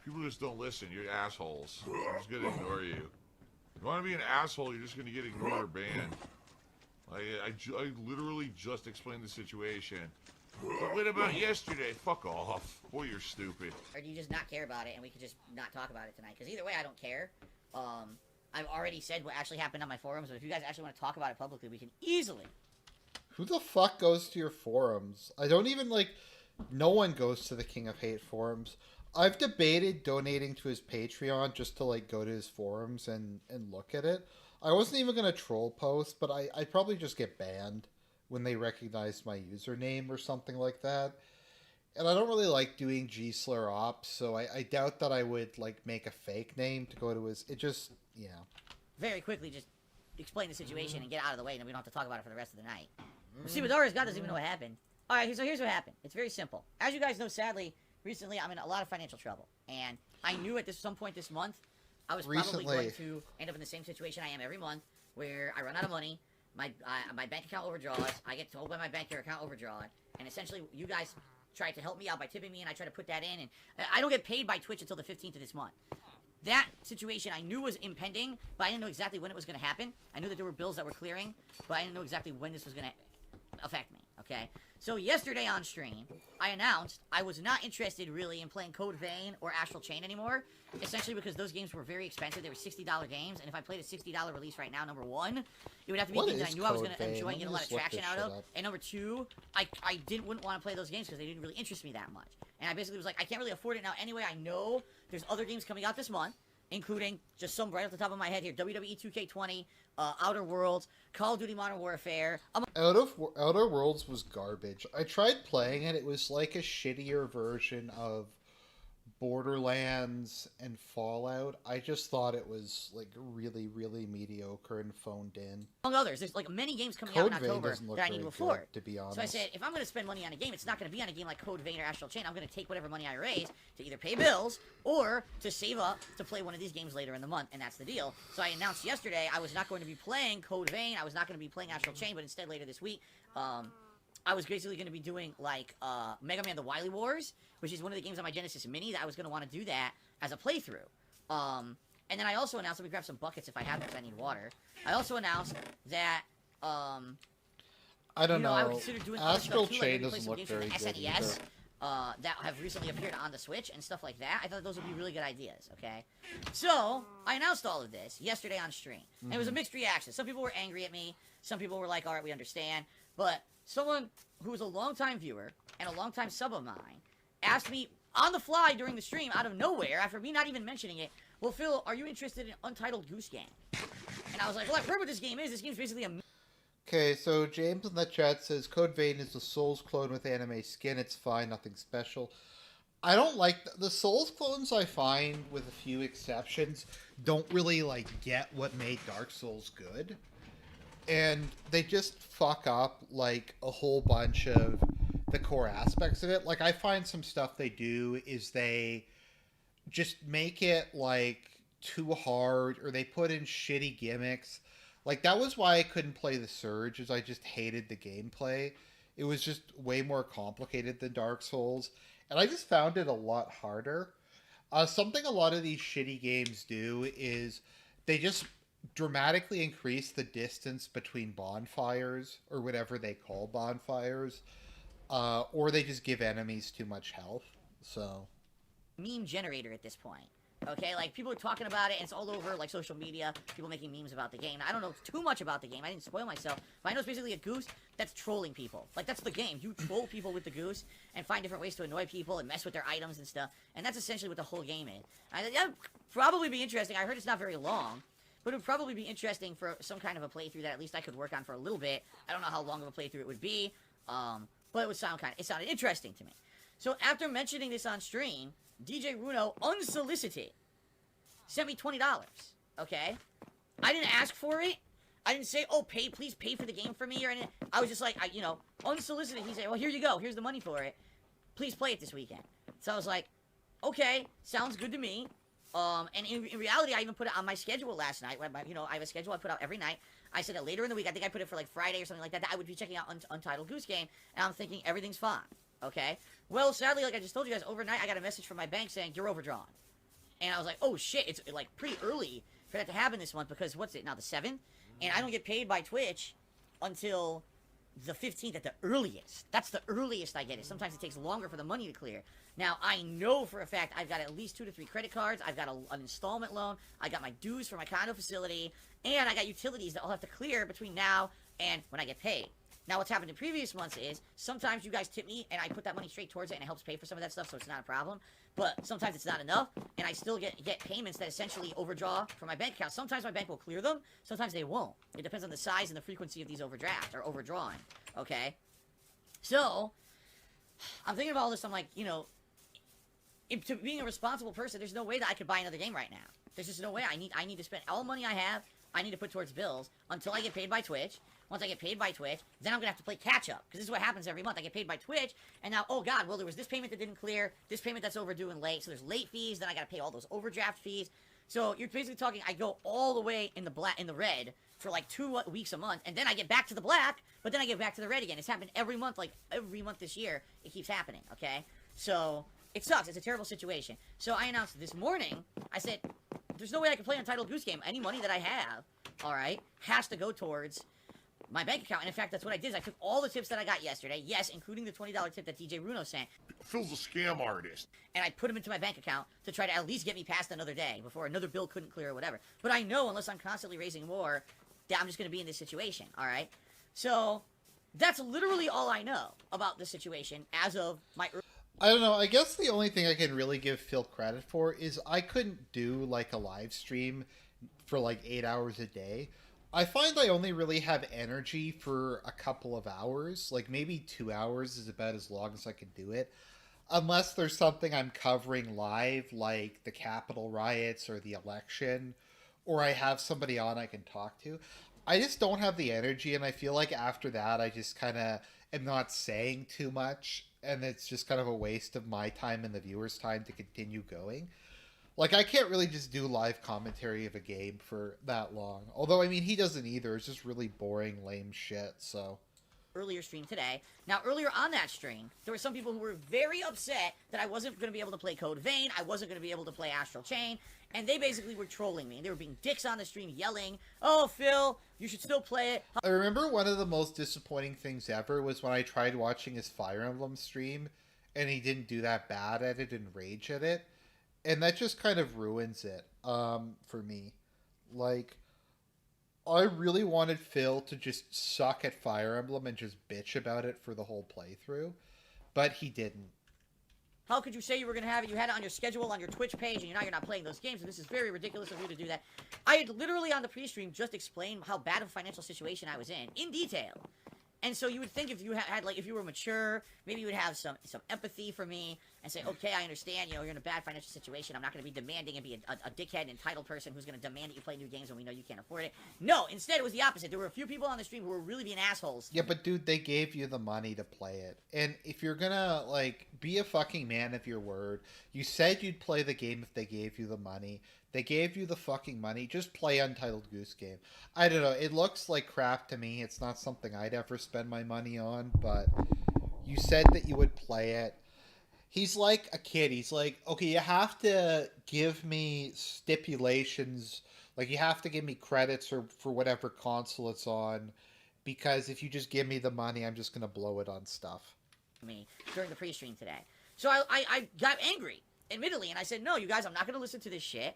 People just don't listen. You're assholes. I'm just gonna ignore you. If you want to be an asshole, you're just gonna get ignored or banned. I literally just explained the situation. But what about yesterday? Fuck off. Boy, you're stupid. Or do you just not care about it, and we could just not talk about it tonight? Because either way, I don't care. I've already said what actually happened on my forums, but if you guys actually want to talk about it publicly, we can easily. Who the fuck goes to your forums? I don't even, like, no one goes to the King of Hate forums. I've debated donating to his Patreon just to, like, go to his forums and look at it. I wasn't even going to troll post, but I'd probably just get banned when they recognize my username or something like that. And I don't really like doing G-Slur ops, so I doubt that I would, like, make a fake name to go to his... It just, you know. Very quickly, just explain the situation and get out of the way, and then we don't have to talk about it for the rest of the night. Well, see, Midori's God doesn't even know what happened. Alright, so here's what happened. It's very simple. As you guys know, sadly, recently I'm in a lot of financial trouble. And I knew at some point this month, I was probably going to end up in the same situation I am every month, where I run out of money, my bank account overdraws, I get told by my bank your account overdrawn, and essentially you guys tried to help me out by tipping me, and I try to put that in, and I don't get paid by Twitch until the 15th of this month. That situation I knew was impending, but I didn't know exactly when it was going to happen. I knew that there were bills that were clearing, but I didn't know exactly when this was going to affect me, okay? So yesterday on stream, I announced I was not interested really in playing Code Vein or Astral Chain anymore, essentially because those games were very expensive. They were $60 games, and if I played a $60 release right now, number one, it would have to be a game that I knew I was going to enjoy and get a lot of traction out of, and number two, I wouldn't want to play those games because they didn't really interest me that much. And I basically was like, I can't really afford it now anyway. I know there's other games coming out this month, including, just some right off the top of my head here, WWE 2K20, Outer Worlds, Call of Duty Modern Warfare. Outer Worlds was garbage. I tried playing it. It was like a shittier version of Borderlands and Fallout. I just thought it was, like, really, really mediocre and phoned in. Among others, there's, like, many games coming out in October that I need to afford. To be honest. So I said, if I'm going to spend money on a game, it's not going to be on a game like Code Vein or Astral Chain. I'm going to take whatever money I raise to either pay bills or to save up to play one of these games later in the month, and that's the deal. So I announced yesterday I was not going to be playing Code Vein, I was not going to be playing Astral Chain, but instead later this week, I was basically going to be doing, like, Mega Man The Wily Wars, which is one of the games on my Genesis Mini that I was going to want to do that as a playthrough. And then I also announced, let me grab some buckets if I have them because I need water. I also announced that, I don't know. I would consider doing Astral stuff too, Chain like doesn't look very good SNES, that have recently appeared on the Switch and stuff like that. I thought those would be really good ideas, okay? So, I announced all of this yesterday on stream. And it was a mixed reaction. Some people were angry at me. Some people were like, alright, we understand. But someone who was a longtime viewer and a longtime sub of mine asked me on the fly during the stream, out of nowhere, after me not even mentioning it, well, Phil, are you interested in Untitled Goose Game? And I was like, well, I've heard what this game is. This game's basically a... Okay, so James in the chat says Code Vein is the Souls clone with anime skin. It's fine, nothing special. I don't like the Souls clones. I find, with a few exceptions, don't really like get what made Dark Souls good, and they just fuck up like a whole bunch of the core aspects of it. Like, I find some stuff they do is they just make it like too hard, or they put in shitty gimmicks. Like, that was why I couldn't play the Surge, is I just hated the gameplay. It was just way more complicated than Dark Souls, and I just found it a lot harder. Something a lot of these shitty games do is they just dramatically increase the distance between bonfires, or whatever they call bonfires, or they just give enemies too much health. So, meme generator at this point. Okay, like, people are talking about it, and it's all over, like, social media, people making memes about the game. I don't know too much about the game, I didn't spoil myself, but I know it's basically a goose that's trolling people. Like, that's the game. You troll people with the goose, and find different ways to annoy people, and mess with their items and stuff, and that's essentially what the whole game is. That'd probably be interesting. I heard it's not very long, but it would probably be interesting for some kind of a playthrough that at least I could work on for a little bit. I don't know how long of a playthrough it would be, but it would sound it sounded interesting to me. So, after mentioning this on stream, DJ Runo, unsolicited, sent me $20, okay? I didn't ask for it. I didn't say, oh, please pay for the game for me or anything. I was just like, unsolicited. He said, well, here you go. Here's the money for it. Please play it this weekend. So I was like, okay, sounds good to me. And in reality, I even put it on my schedule last night. I have a schedule I put out every night. I said that later in the week, I think I put it for like Friday or something like that, I would be checking out Untitled Goose Game, and I'm thinking everything's fine, okay? Well, sadly, like I just told you guys, overnight, I got a message from my bank saying, you're overdrawn. And I was like, oh shit, it's like pretty early for that to happen this month, because what's it now, the 7th? And I don't get paid by Twitch until the 15th at the earliest. That's the earliest I get it. Sometimes it takes longer for the money to clear. Now, I know for a fact I've got at least 2 to 3 credit cards, I've got an installment loan, I got my dues for my condo facility, and I got utilities that I'll have to clear between now and when I get paid. Now, what's happened in previous months is, sometimes you guys tip me, and I put that money straight towards it, and it helps pay for some of that stuff, so it's not a problem. But sometimes it's not enough, and I still get payments that essentially overdraw from my bank account. Sometimes my bank will clear them, sometimes they won't. It depends on the size and the frequency of these overdrafts, or overdrawing, okay? So, I'm thinking about all this, I'm like, to being a responsible person, there's no way that I could buy another game right now. There's just no way. I need to spend all the money I have, I need to put towards bills, until I get paid by Twitch. Once I get paid by Twitch, then I'm going to have to play catch-up. Because this is what happens every month. I get paid by Twitch, and now, oh god, well, there was this payment that didn't clear, this payment that's overdue and late, so there's late fees, then I got to pay all those overdraft fees. So you're basically talking, I go all the way in the red for like 2 weeks a month, and then I get back to the black, but then I get back to the red again. It's happened every month, like every month this year, it keeps happening, okay? So, it sucks. It's a terrible situation. So I announced this morning, I said, there's no way I can play Untitled Goose Game. Any money that I have, alright, has to go towards my bank account. And in fact, that's what I did. I took all the tips that I got yesterday, yes, including the $20 tip that DJ Runo sent. Phil's a scam artist. And I put them into my bank account to try to at least get me past another day before another bill couldn't clear or whatever. But I know, unless I'm constantly raising more, that I'm just going to be in this situation, alright? So, that's literally all I know about the situation as of my... I don't know, I guess the only thing I can really give Phil credit for is I couldn't do like a live stream for like 8 hours a day. I find I only really have energy for a couple of hours, like maybe 2 hours is about as long as I can do it. Unless there's something I'm covering live, like the Capitol riots or the election, or I have somebody on I can talk to. I just don't have the energy, and I feel like after that I just kind of am not saying too much, and it's just kind of a waste of my time and the viewers' time to continue going. Like, I can't really just do live commentary of a game for that long. Although, I mean, he doesn't either. It's just really boring, lame shit, so... Earlier stream today. Now, earlier on that stream, there were some people who were very upset that I wasn't going to be able to play Code Vein, I wasn't going to be able to play Astral Chain, and they basically were trolling me. They were being dicks on the stream, yelling, oh, Phil, you should still play it. I remember one of the most disappointing things ever was when I tried watching his Fire Emblem stream, and he didn't do that bad at it and rage at it. And that just kind of ruins it, for me. Like, I really wanted Phil to just suck at Fire Emblem and just bitch about it for the whole playthrough, but he didn't. How could you say you were going to have it? You had it on your schedule on your Twitch page, and now you're not playing those games, and this is very ridiculous of you to do that. I had literally on the pre-stream just explained how bad of a financial situation I was in detail. And so you would think if you had like, if you were mature, maybe you would have some empathy for me and say, okay, I understand, you know, you're in a bad financial situation. I'm not going to be demanding and be a dickhead and entitled person who's going to demand that you play new games when we know you can't afford it. No, instead it was the opposite. There were a few people on the stream who were really being assholes. Yeah, but dude, they gave you the money to play it. And if you're gonna, like, be a fucking man of your word, you said you'd play the game if they gave you the money. They gave you the fucking money. Just play Untitled Goose Game. I don't know. It looks like crap to me. It's not something I'd ever spend my money on, but you said that you would play it. He's like a kid. He's like, okay, you have to give me stipulations. Like, you have to give me credits or for whatever console it's on, because if you just give me the money, I'm just going to blow it on stuff. Me during the pre-stream today. So I got angry, admittedly, and I said, no, you guys, I'm not going to listen to this shit.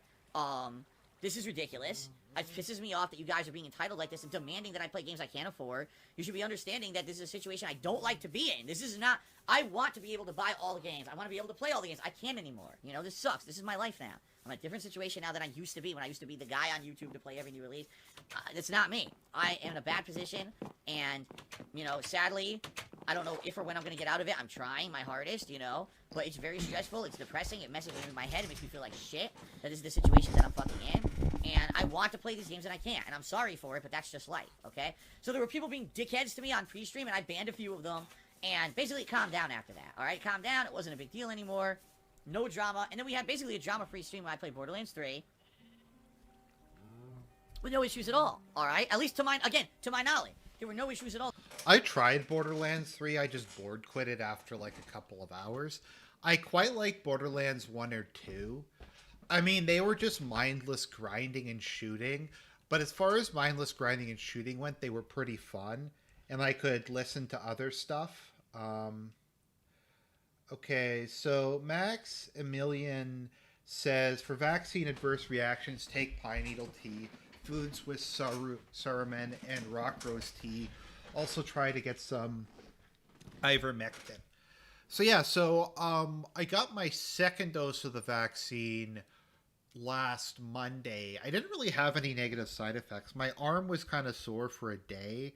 This is ridiculous. It pisses me off that you guys are being entitled like this and demanding that I play games I can't afford. You should be understanding that this is a situation I don't like to be in. This is not... I want to be able to buy all the games. I want to be able to play all the games. I can't anymore. You know, this sucks. This is my life now. I'm in a different situation now than I used to be when I used to be the guy on YouTube to play every new release. That's not me. I am in a bad position, and, you know, sadly, I don't know if or when I'm going to get out of it. I'm trying my hardest, you know, but it's very stressful. It's depressing. It messes with my head. It makes me feel like shit. That this is the situation that I'm fucking in, and I want to play these games and I can't, and I'm sorry for it, but that's just life, okay? So there were people being dickheads to me on pre-stream, and I banned a few of them, and basically it calmed down after that, alright? Calmed down. It wasn't a big deal anymore. No drama. And then we had basically a drama-free stream when I played Borderlands 3. With no issues at all, alright? At least to my knowledge. There were no issues at all. I tried Borderlands 3. I just board quit it after like a couple of hours. I quite like Borderlands 1 or 2. I mean, they were just mindless grinding and shooting. But as far as mindless grinding and shooting went, they were pretty fun. And I could listen to other stuff. Okay, so Max Emilian says, for vaccine adverse reactions, take pine needle tea, foods with saruman and rock rose tea. Also try to get some ivermectin. So yeah, I got my second dose of the vaccine last Monday. I didn't really have any negative side effects. My arm was kind of sore for a day,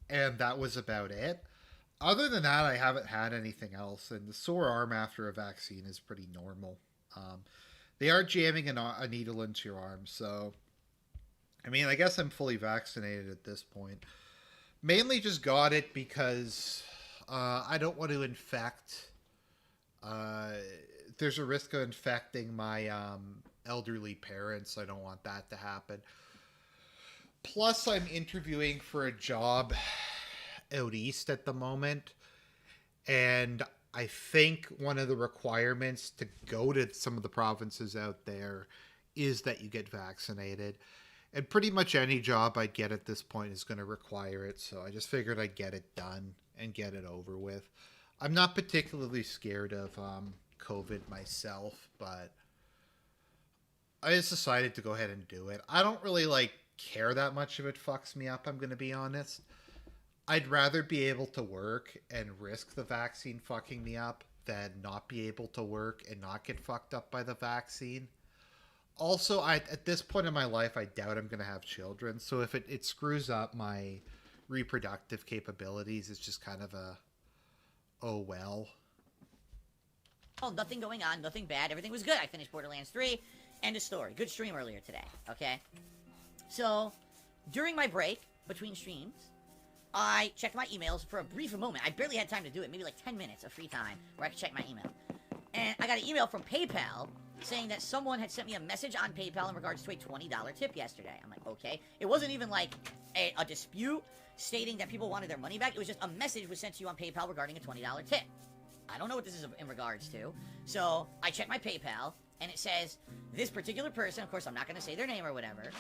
and that was about it. Other than that, I haven't had anything else, and the sore arm after a vaccine is pretty normal. They are jamming a needle into your arm, so... I mean, I guess I'm fully vaccinated at this point. Mainly just got it because I don't want to infect... there's a risk of infecting my elderly parents. I don't want that to happen. Plus, I'm interviewing for a job out east at the moment, and I think one of the requirements to go to some of the provinces out there is that you get vaccinated, and pretty much any job I'd get at this point is going to require it, so I just figured I'd get it done and get it over with. I'm not particularly scared of COVID myself, but I just decided to go ahead and do it. I don't really care that much if it fucks me up, I'm going to be honest. I'd rather be able to work and risk the vaccine fucking me up than not be able to work and not get fucked up by the vaccine. Also, at this point in my life, I doubt I'm going to have children. So if it screws up my reproductive capabilities, it's just kind of a, oh well. Oh, nothing going on, nothing bad. Everything was good. I finished Borderlands 3. End of story. Good stream earlier today, okay? So, during my break between streams, I checked my emails for a brief moment. I barely had time to do it. Maybe like 10 minutes of free time where I could check my email. And I got an email from PayPal saying that someone had sent me a message on PayPal in regards to a $20 tip yesterday. I'm like, okay. It wasn't even like a dispute stating that people wanted their money back. It was just a message was sent to you on PayPal regarding a $20 tip. I don't know what this is in regards to. So I checked my PayPal, and it says, this particular person, of course I'm not going to say their name or whatever,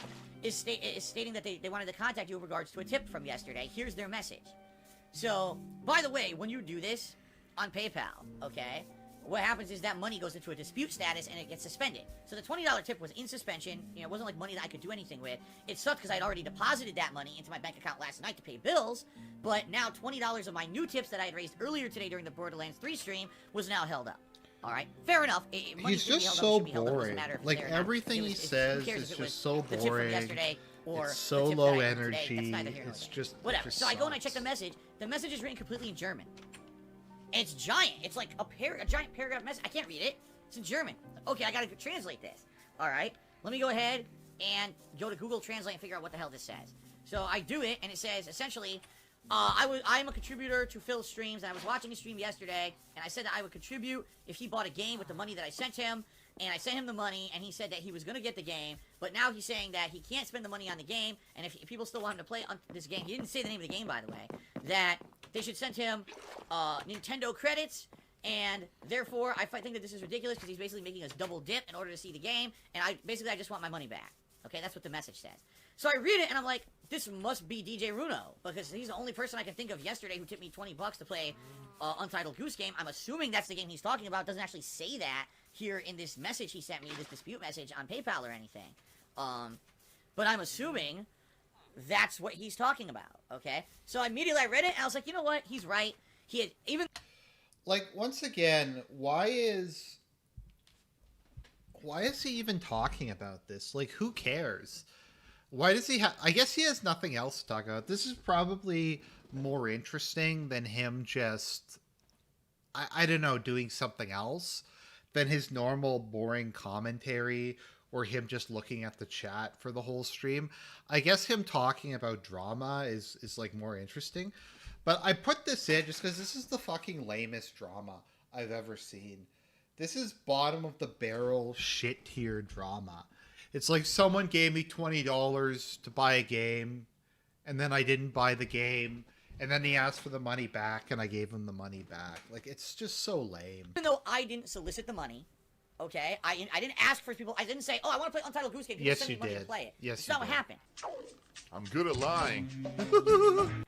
is stating that they wanted to contact you in regards to a tip from yesterday. Here's their message. So, by the way, when you do this on PayPal, okay, what happens is that money goes into a dispute status and it gets suspended. So the $20 tip was in suspension. You know, it wasn't like money that I could do anything with. It sucked because I'd already deposited that money into my bank account last night to pay bills, but now $20 of my new tips that I had raised earlier today during the Borderlands 3 stream was now held up. All right, fair enough. Money He's should be just held up, so should be held up. It doesn't boring. matter if it's Like there or not. everything he Who says cares is if it was just so the tip from boring. yesterday or It's so the tip low that I did today. That's energy. neither here nor It's there. just whatever. just So I go and I check the sucks. message. The message is written completely in German. And it's giant. It's like a giant paragraph message. I can't read it. It's in German. Okay, I gotta translate this. All right, let me go ahead and go to Google Translate and figure out what the hell this says. So I do it, and it says essentially, I'm a contributor to Phil's streams, and I was watching his stream yesterday, and I said that I would contribute if he bought a game with the money that I sent him, and I sent him the money, and he said that he was going to get the game, but now he's saying that he can't spend the money on the game, and if people still want him to play on this game, he didn't say the name of the game, by the way, that they should send him Nintendo credits, and therefore, I think that this is ridiculous, because he's basically making us double dip in order to see the game, and I just want my money back. Okay, that's what the message says. So I read it, and I'm like, this must be DJ Runo, because he's the only person I can think of yesterday who tipped me $20 to play Untitled Goose Game. I'm assuming that's the game he's talking about. It doesn't actually say that here in this message he sent me, this dispute message on PayPal or anything. But I'm assuming that's what he's talking about, okay? So immediately I read it, and I was like, you know what? He's right. He had even... Like, once again, why is he even talking about this? Like, who cares? Why does he have... I guess he has nothing else to talk about. This is probably more interesting than him just... I don't know, doing something else than his normal boring commentary or him just looking at the chat for the whole stream. I guess him talking about drama is like, more interesting. But I put this in just because this is the fucking lamest drama I've ever seen. This is bottom of the barrel shit tier drama. It's like someone gave me $20 to buy a game, and then I didn't buy the game, and then he asked for the money back, and I gave him the money back. Like, it's just so lame. Even though I didn't solicit the money, okay? I didn't ask for people. I didn't say, oh, I want to play Untitled Goose Game. People Yes, send me you money did. to play it. Yes, That's you not what did. happened. I'm good at lying.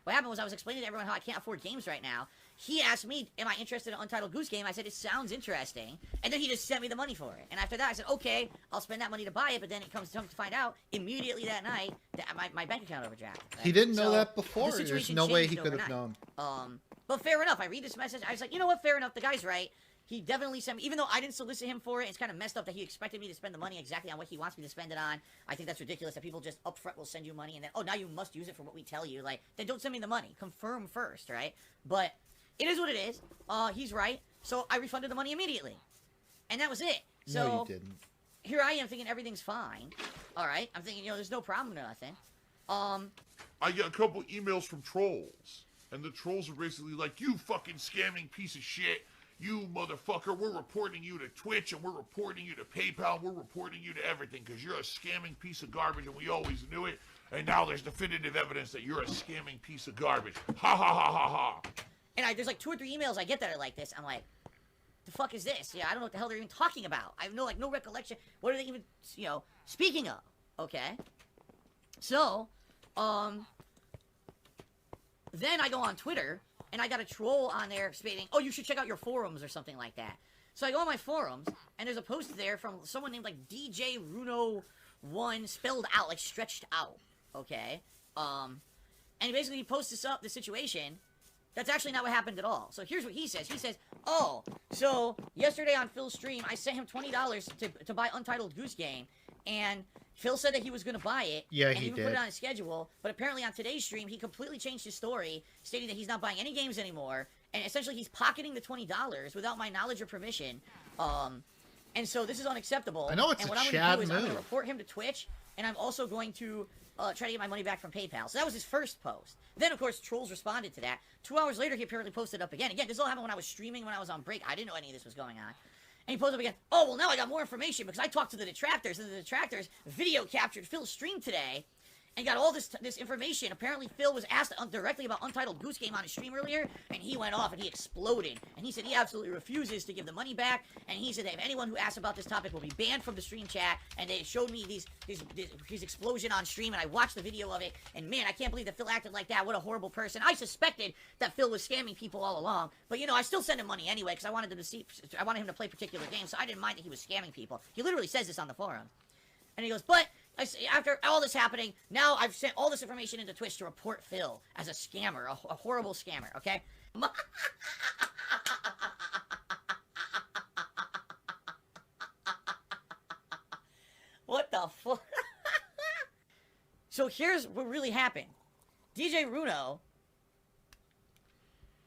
What happened was I was explaining to everyone how I can't afford games right now. He asked me, am I interested in Untitled Goose Game? I said, it sounds interesting. And then he just sent me the money for it. And after that, I said, okay, I'll spend that money to buy it. But then it comes to find out, immediately that night, that my bank account overdrafted. Right? He didn't know So, that before. the There's situation no way changed he could have overnight. known. But fair enough. I read this message. I was like, you know what? Fair enough. The guy's right. He definitely sent me, even though I didn't solicit him for it, it's kind of messed up that he expected me to spend the money exactly on what he wants me to spend it on. I think that's ridiculous that people just upfront will send you money and then, oh, now you must use it for what we tell you. Like, then don't send me the money. Confirm first, right? But it is what it is. He's right. So I refunded the money immediately. And that was it. So No, you didn't. here I am thinking everything's fine. All right. I'm thinking, there's no problem or nothing. I get a couple emails from trolls, and the trolls are basically like, you fucking scamming piece of shit. You motherfucker, we're reporting you to Twitch, and we're reporting you to PayPal, we're reporting you to everything, because you're a scamming piece of garbage, and we always knew it, and now there's definitive evidence that you're a scamming piece of garbage. Ha ha ha ha ha. And there's like 2 or 3 emails I get that are like this. I'm like, the fuck is this? Yeah, I don't know what the hell they're even talking about. I have no recollection. What are they even, speaking of? Okay. So, then I go on Twitter, and I got a troll on there stating, oh, you should check out your forums or something like that. So I go on my forums, and there's a post there from someone named, like, DJ Runo1, spelled out, like, stretched out, okay? And basically he posts this situation. That's actually not what happened at all. So here's what he says. He says, oh, so yesterday on Phil's stream, I sent him $20 to buy Untitled Goose Game, and Phil said that he was going to buy it, Yeah, and he even did. put it on his schedule, but apparently on today's stream, he completely changed his story, stating that he's not buying any games anymore, and essentially he's pocketing the $20 without my knowledge or permission, and so this is unacceptable. I know it's and a what I'm Chad going to do is I'm going to move. report him to Twitch, and I'm also going to try to get my money back from PayPal. So that was his first post. Then, of course, trolls responded to that. 2 hours later, he apparently posted up again. Again, this all happened when I was streaming, when I was on break. I didn't know any of this was going on. And he posted up again, oh, well, now I got more information because I talked to the detractors, and the detractors video captured Phil's stream today and got all this information. Apparently, Phil was asked directly about Untitled Goose Game on his stream earlier, and he went off and he exploded. And he said he absolutely refuses to give the money back, and he said that if anyone who asks about this topic will be banned from the stream chat, and they showed me his explosion on stream, and I watched the video of it, and man, I can't believe that Phil acted like that. What a horrible person. I suspected that Phil was scamming people all along, but I still sent him money anyway, because I wanted him to play particular games, so I didn't mind that he was scamming people. He literally says this on the forum. And he goes, but after all this happening, now I've sent all this information into Twitch to report Phil as a scammer, a horrible scammer, okay? So here's what really happened. DJ Runo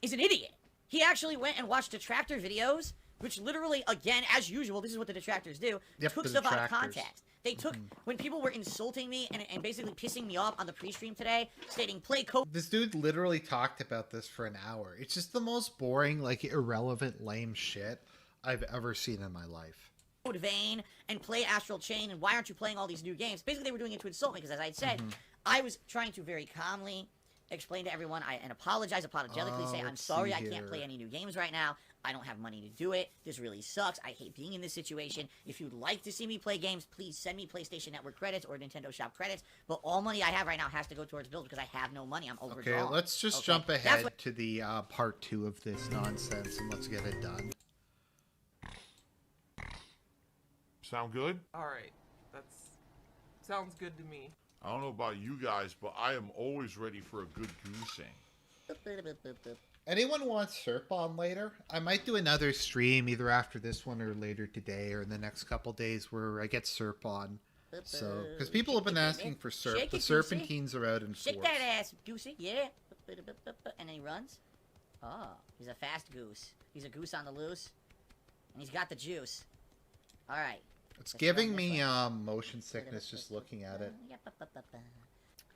is an idiot. He actually went and watched detractor videos, which literally, again, as usual, this is what the detractors do, Yep, took the stuff out of detractors. context. They took, when people were insulting me and basically pissing me off on the pre-stream today, stating, play code This dude literally talked about this for an hour. It's just the most boring, like, irrelevant, lame shit I've ever seen in my life. vein and play Astral Chain, and why aren't you playing all these new games? Basically, they were doing it to insult me, because as I said, I was trying to very calmly explain to everyone and apologize apologetically, say, I'm let's sorry, see I can't here. play any new games right now. I don't have money to do it. This really sucks. I hate being in this situation. If you'd like to see me play games, please send me PlayStation Network credits or Nintendo Shop credits. But all money I have right now has to go towards bills because I have no money. I'm overdrawn. Okay, let's just Okay? jump That's ahead what- to the part 2 of this nonsense, and let's get it done. Sound good? Alright. Sounds good to me. I don't know about you guys, but I am always ready for a good goosing. Anyone want Serp on later? I might do another stream either after this one or later today or in the next couple days where I get Serp on. So, because people have been asking for Serp. Shake The it, Goosey. Serpentines are out in Shake force. that ass, Goosey. Yeah. And then he runs. Oh, he's a fast goose. He's a goose on the loose. And he's got the juice. Alright. It's Let's giving run this me one. motion sickness just looking at it.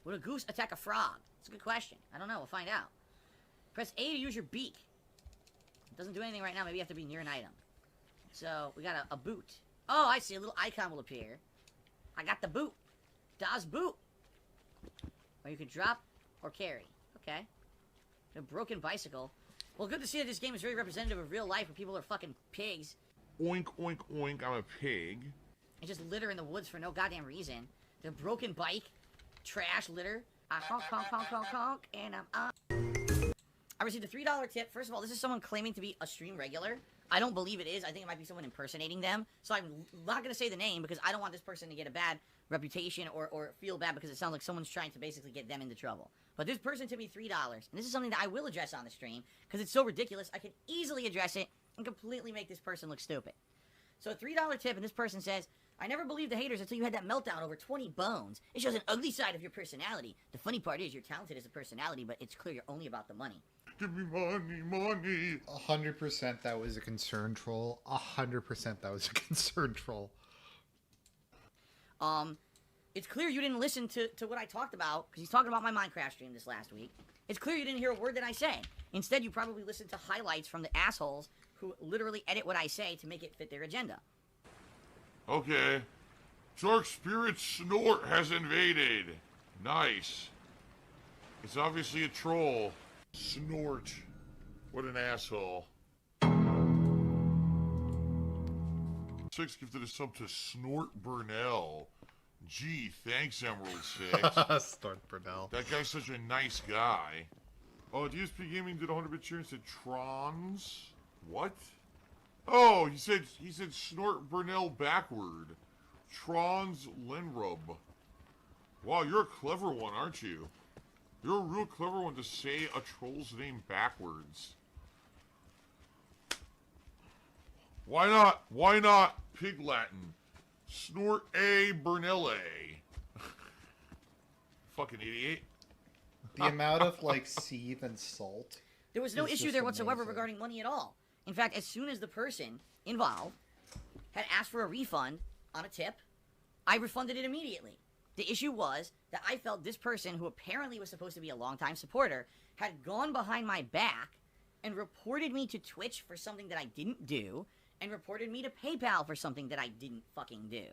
Would a goose attack a frog? It's a good question. I don't know. We'll find out. Press A to use your beak. It doesn't do anything right now. Maybe you have to be near an item. So, we got a boot. Oh, I see. A little icon will appear. I got the boot. Das Boot. Or you can drop or carry. Okay. A broken bicycle. Well, good to see that this game is very representative of real life where people are fucking pigs Oink, oink, oink, I'm a pig. and just litter in the woods for no goddamn reason. The broken bike, trash litter. I honk, honk, honk, honk, honk, and I'm on. I received a $3 tip. First of all, this is someone claiming to be a stream regular. I don't believe it is. I think it might be someone impersonating them. So I'm not going to say the name because I don't want this person to get a bad reputation or feel bad because it sounds like someone's trying to basically get them into trouble. But this person tipped me $3, and this is something that I will address on the stream because it's so ridiculous. I can easily address it and completely make this person look stupid. So a $3 tip, and this person says, I never believed the haters until you had that meltdown over 20 bones. It shows an ugly side of your personality. The funny part is you're talented as a personality, but it's clear you're only about the money. Give me money, money. 100% that was a concern troll. 100% that was a concern troll. It's clear you didn't listen to what I talked about, because he's talking about my Minecraft stream this last week. It's clear you didn't hear a word that I say. Instead, you probably listened to highlights from the assholes who literally edit what I say to make it fit their agenda. Okay. Dark Spirit Snort has invaded. Nice. It's obviously a troll. Snort. What an asshole. 6 gifted a sub to Snort Burnell. Gee, thanks, Emerald 6. Start Burnell. That guy's such a nice guy. Oh, DSP Gaming did 100-bit share and said Trons. What? Oh, he said Snort Burnell backward. Trons Linrub. Wow, you're a clever one, aren't you? You're a real clever one to say a troll's name backwards. Why not? Why not Pig Latin? Snort A Burnelle. Fucking idiot. The amount of, like, seethe and salt. There was no It's issue just there whatsoever amazing. regarding money at all. In fact, as soon as the person involved had asked for a refund on a tip, I refunded it immediately. The issue was that I felt this person, who apparently was supposed to be a longtime supporter, had gone behind my back and reported me to Twitch for something that I didn't do, and reported me to PayPal for something that I didn't fucking do.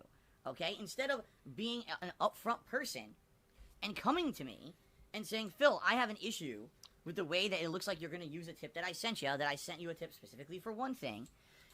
Okay? Instead of being an upfront person and coming to me and saying, Phil, I have an issue with the way that it looks like you're going to use a tip that I sent you, that I sent you a tip specifically for one thing,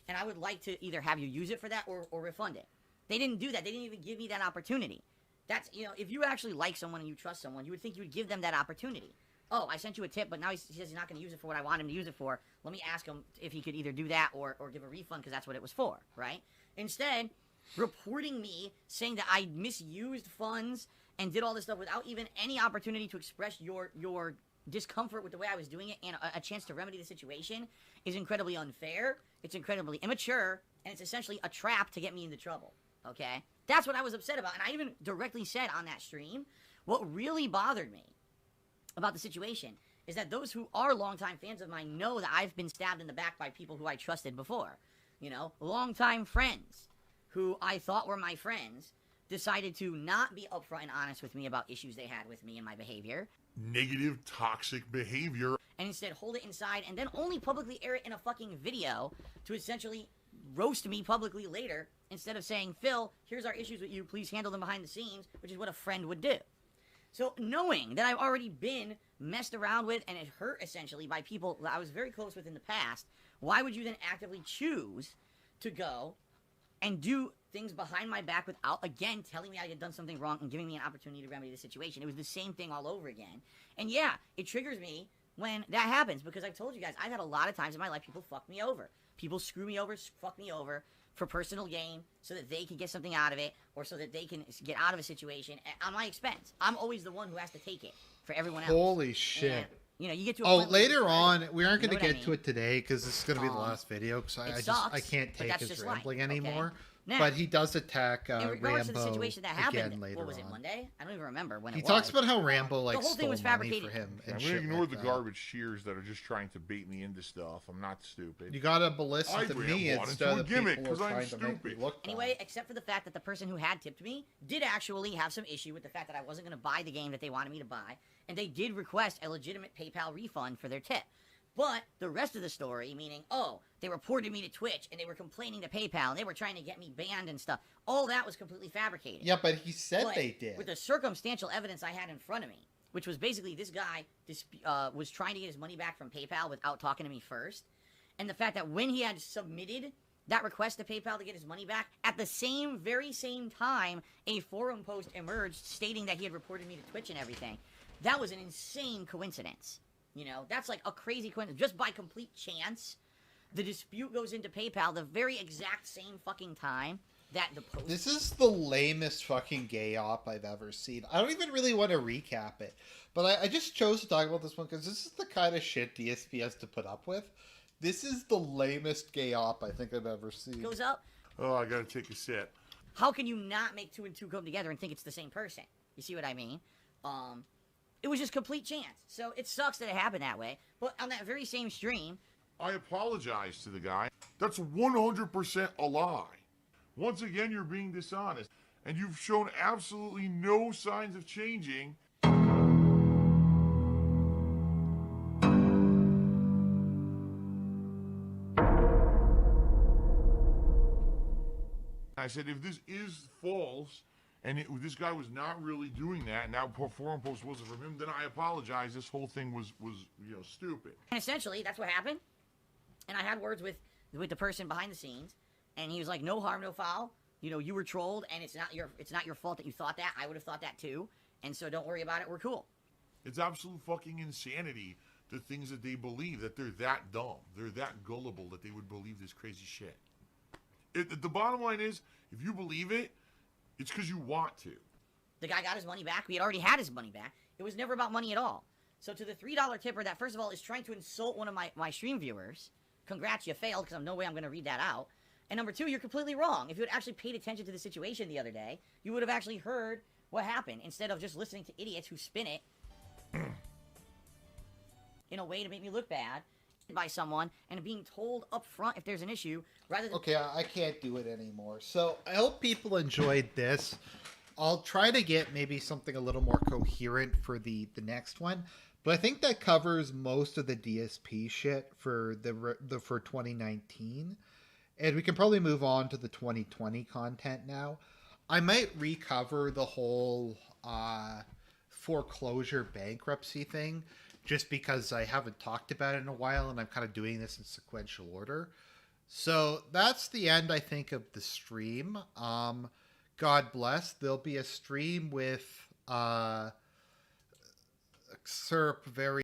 and I would like to either have you use it for that or refund it. They didn't do that. They didn't even give me that opportunity. That's, you know, if you actually like someone and you trust someone, you would think you would give them that opportunity. Oh, I sent you a tip, but now he says he's not going to use it for what I want him to use it for. Let me ask him if he could either do that or give a refund, because that's what it was for, right? Instead, reporting me, saying that I misused funds and did all this stuff without even any opportunity to express your discomfort with the way I was doing it and a chance to remedy the situation is incredibly unfair, it's incredibly immature, and it's essentially a trap to get me into trouble, okay? That's what I was upset about, and I even directly said on that stream, What really bothered me about the situation is that those who are longtime fans of mine know that I've been stabbed in the back by people who I trusted before. You know, longtime friends who I thought were my friends decided to not be upfront and honest with me about issues they had with me and my behavior. Negative, toxic behavior. And instead hold it inside and then only publicly air it in a fucking video to essentially roast me publicly later instead of saying, Phil, here's our issues with you, please handle them behind the scenes, which is what a friend would do. So knowing that I've already been messed around with and it hurt essentially by people that I was very close with in the past, why would you then actively choose to go and do things behind my back without, again, telling me I had done something wrong and giving me an opportunity to remedy the situation? It was the same thing all over again. And yeah, it triggers me when that happens because I've told you guys, I've had a lot of times in my life people fuck me over. People screw me over, fuck me over for personal gain so that they can get something out of it or so that they can get out of a situation on my expense. I'm always the one who has to take it for everyone else. Holy shit. And, you know, you get to a Oh, point where later you're on, tired. we aren't You going know to what I get to mean? it today because this is going to be the last video because I sucks, can't but take that's his just life, rambling okay? anymore. Now, But he does attack in regards to the Rambo situation that again happened, later what was it, on. Monday? I don't even remember when He it was. talks about how Rambo like the whole thing stole was money fabricated. for him I'm and gonna shit ignore like the that. garbage cheers that are just trying to bait me into stuff. I'm not stupid. You gotta listen I to ran me one instead into of a the gimmick people who 'cause are I'm trying to make me stupid. look bad. Anyway, except for the fact that the person who had tipped me did actually have some issue with the fact that I wasn't going to buy the game that they wanted me to buy, and they did request a legitimate PayPal refund for their tip. But the rest of the story, meaning, oh, they reported me to Twitch, and they were complaining to PayPal, and they were trying to get me banned and stuff, all that was completely fabricated. Yeah, but he said But they did. with the circumstantial evidence I had in front of me, which was basically this guy was trying to get his money back from PayPal without talking to me first, and the fact that when he had submitted that request to PayPal to get his money back, at the very same time, a forum post emerged stating that he had reported me to Twitch and everything. That was an insane coincidence. You know, that's like a crazy coincidence. Just by complete chance, the dispute goes into PayPal the very exact same fucking time that the post... This is the lamest fucking gay op I've ever seen. I don't even really want to recap it, but I just chose to talk about this one because this is the kind of shit DSP has to put up with. This is the lamest gay op I think I've ever seen. goes up. Oh, I gotta take a sip. How can you not make two and two come together and think it's the same person? You see what I mean? It was just complete chance. So it sucks that it happened that way. But on that very same stream... I apologize to the guy. That's 100% a lie. Once again, you're being dishonest. And you've shown absolutely no signs of changing. I said, if this is false, and this guy was not really doing that, and that forum post wasn't from him, then I apologize. This whole thing was stupid. And essentially, that's what happened. And I had words with the person behind the scenes, and he was like, "No harm, no foul. You know, you were trolled, and it's not your fault that you thought that. I would have thought that too. And so don't worry about it. We're cool." It's absolute fucking insanity, the things that they believe, that they're that dumb. They're that gullible that they would believe this crazy shit. The bottom line is, if you believe it, it's because you want to. The guy got his money back. We had already had his money back. It was never about money at all. So to the $3 tipper that, first of all, is trying to insult one of my stream viewers, congrats, you failed, because there's no way I'm going to read that out. And number two, you're completely wrong. If you had actually paid attention to the situation the other day, you would have actually heard what happened, instead of just listening to idiots who spin it in a way to make me look bad by someone and being told up front if there's an issue, rather than... Okay, I can't do it anymore. So I hope people enjoyed this. I'll try to get maybe something a little more coherent for the next one. But I think that covers most of the DSP shit for for 2019. And we can probably move on to the 2020 content now. I might recover the whole foreclosure bankruptcy thing, just because I haven't talked about it in a while and I'm kind of doing this in sequential order. So that's the end, I think, of the stream. God bless. There'll be a stream with excerpt very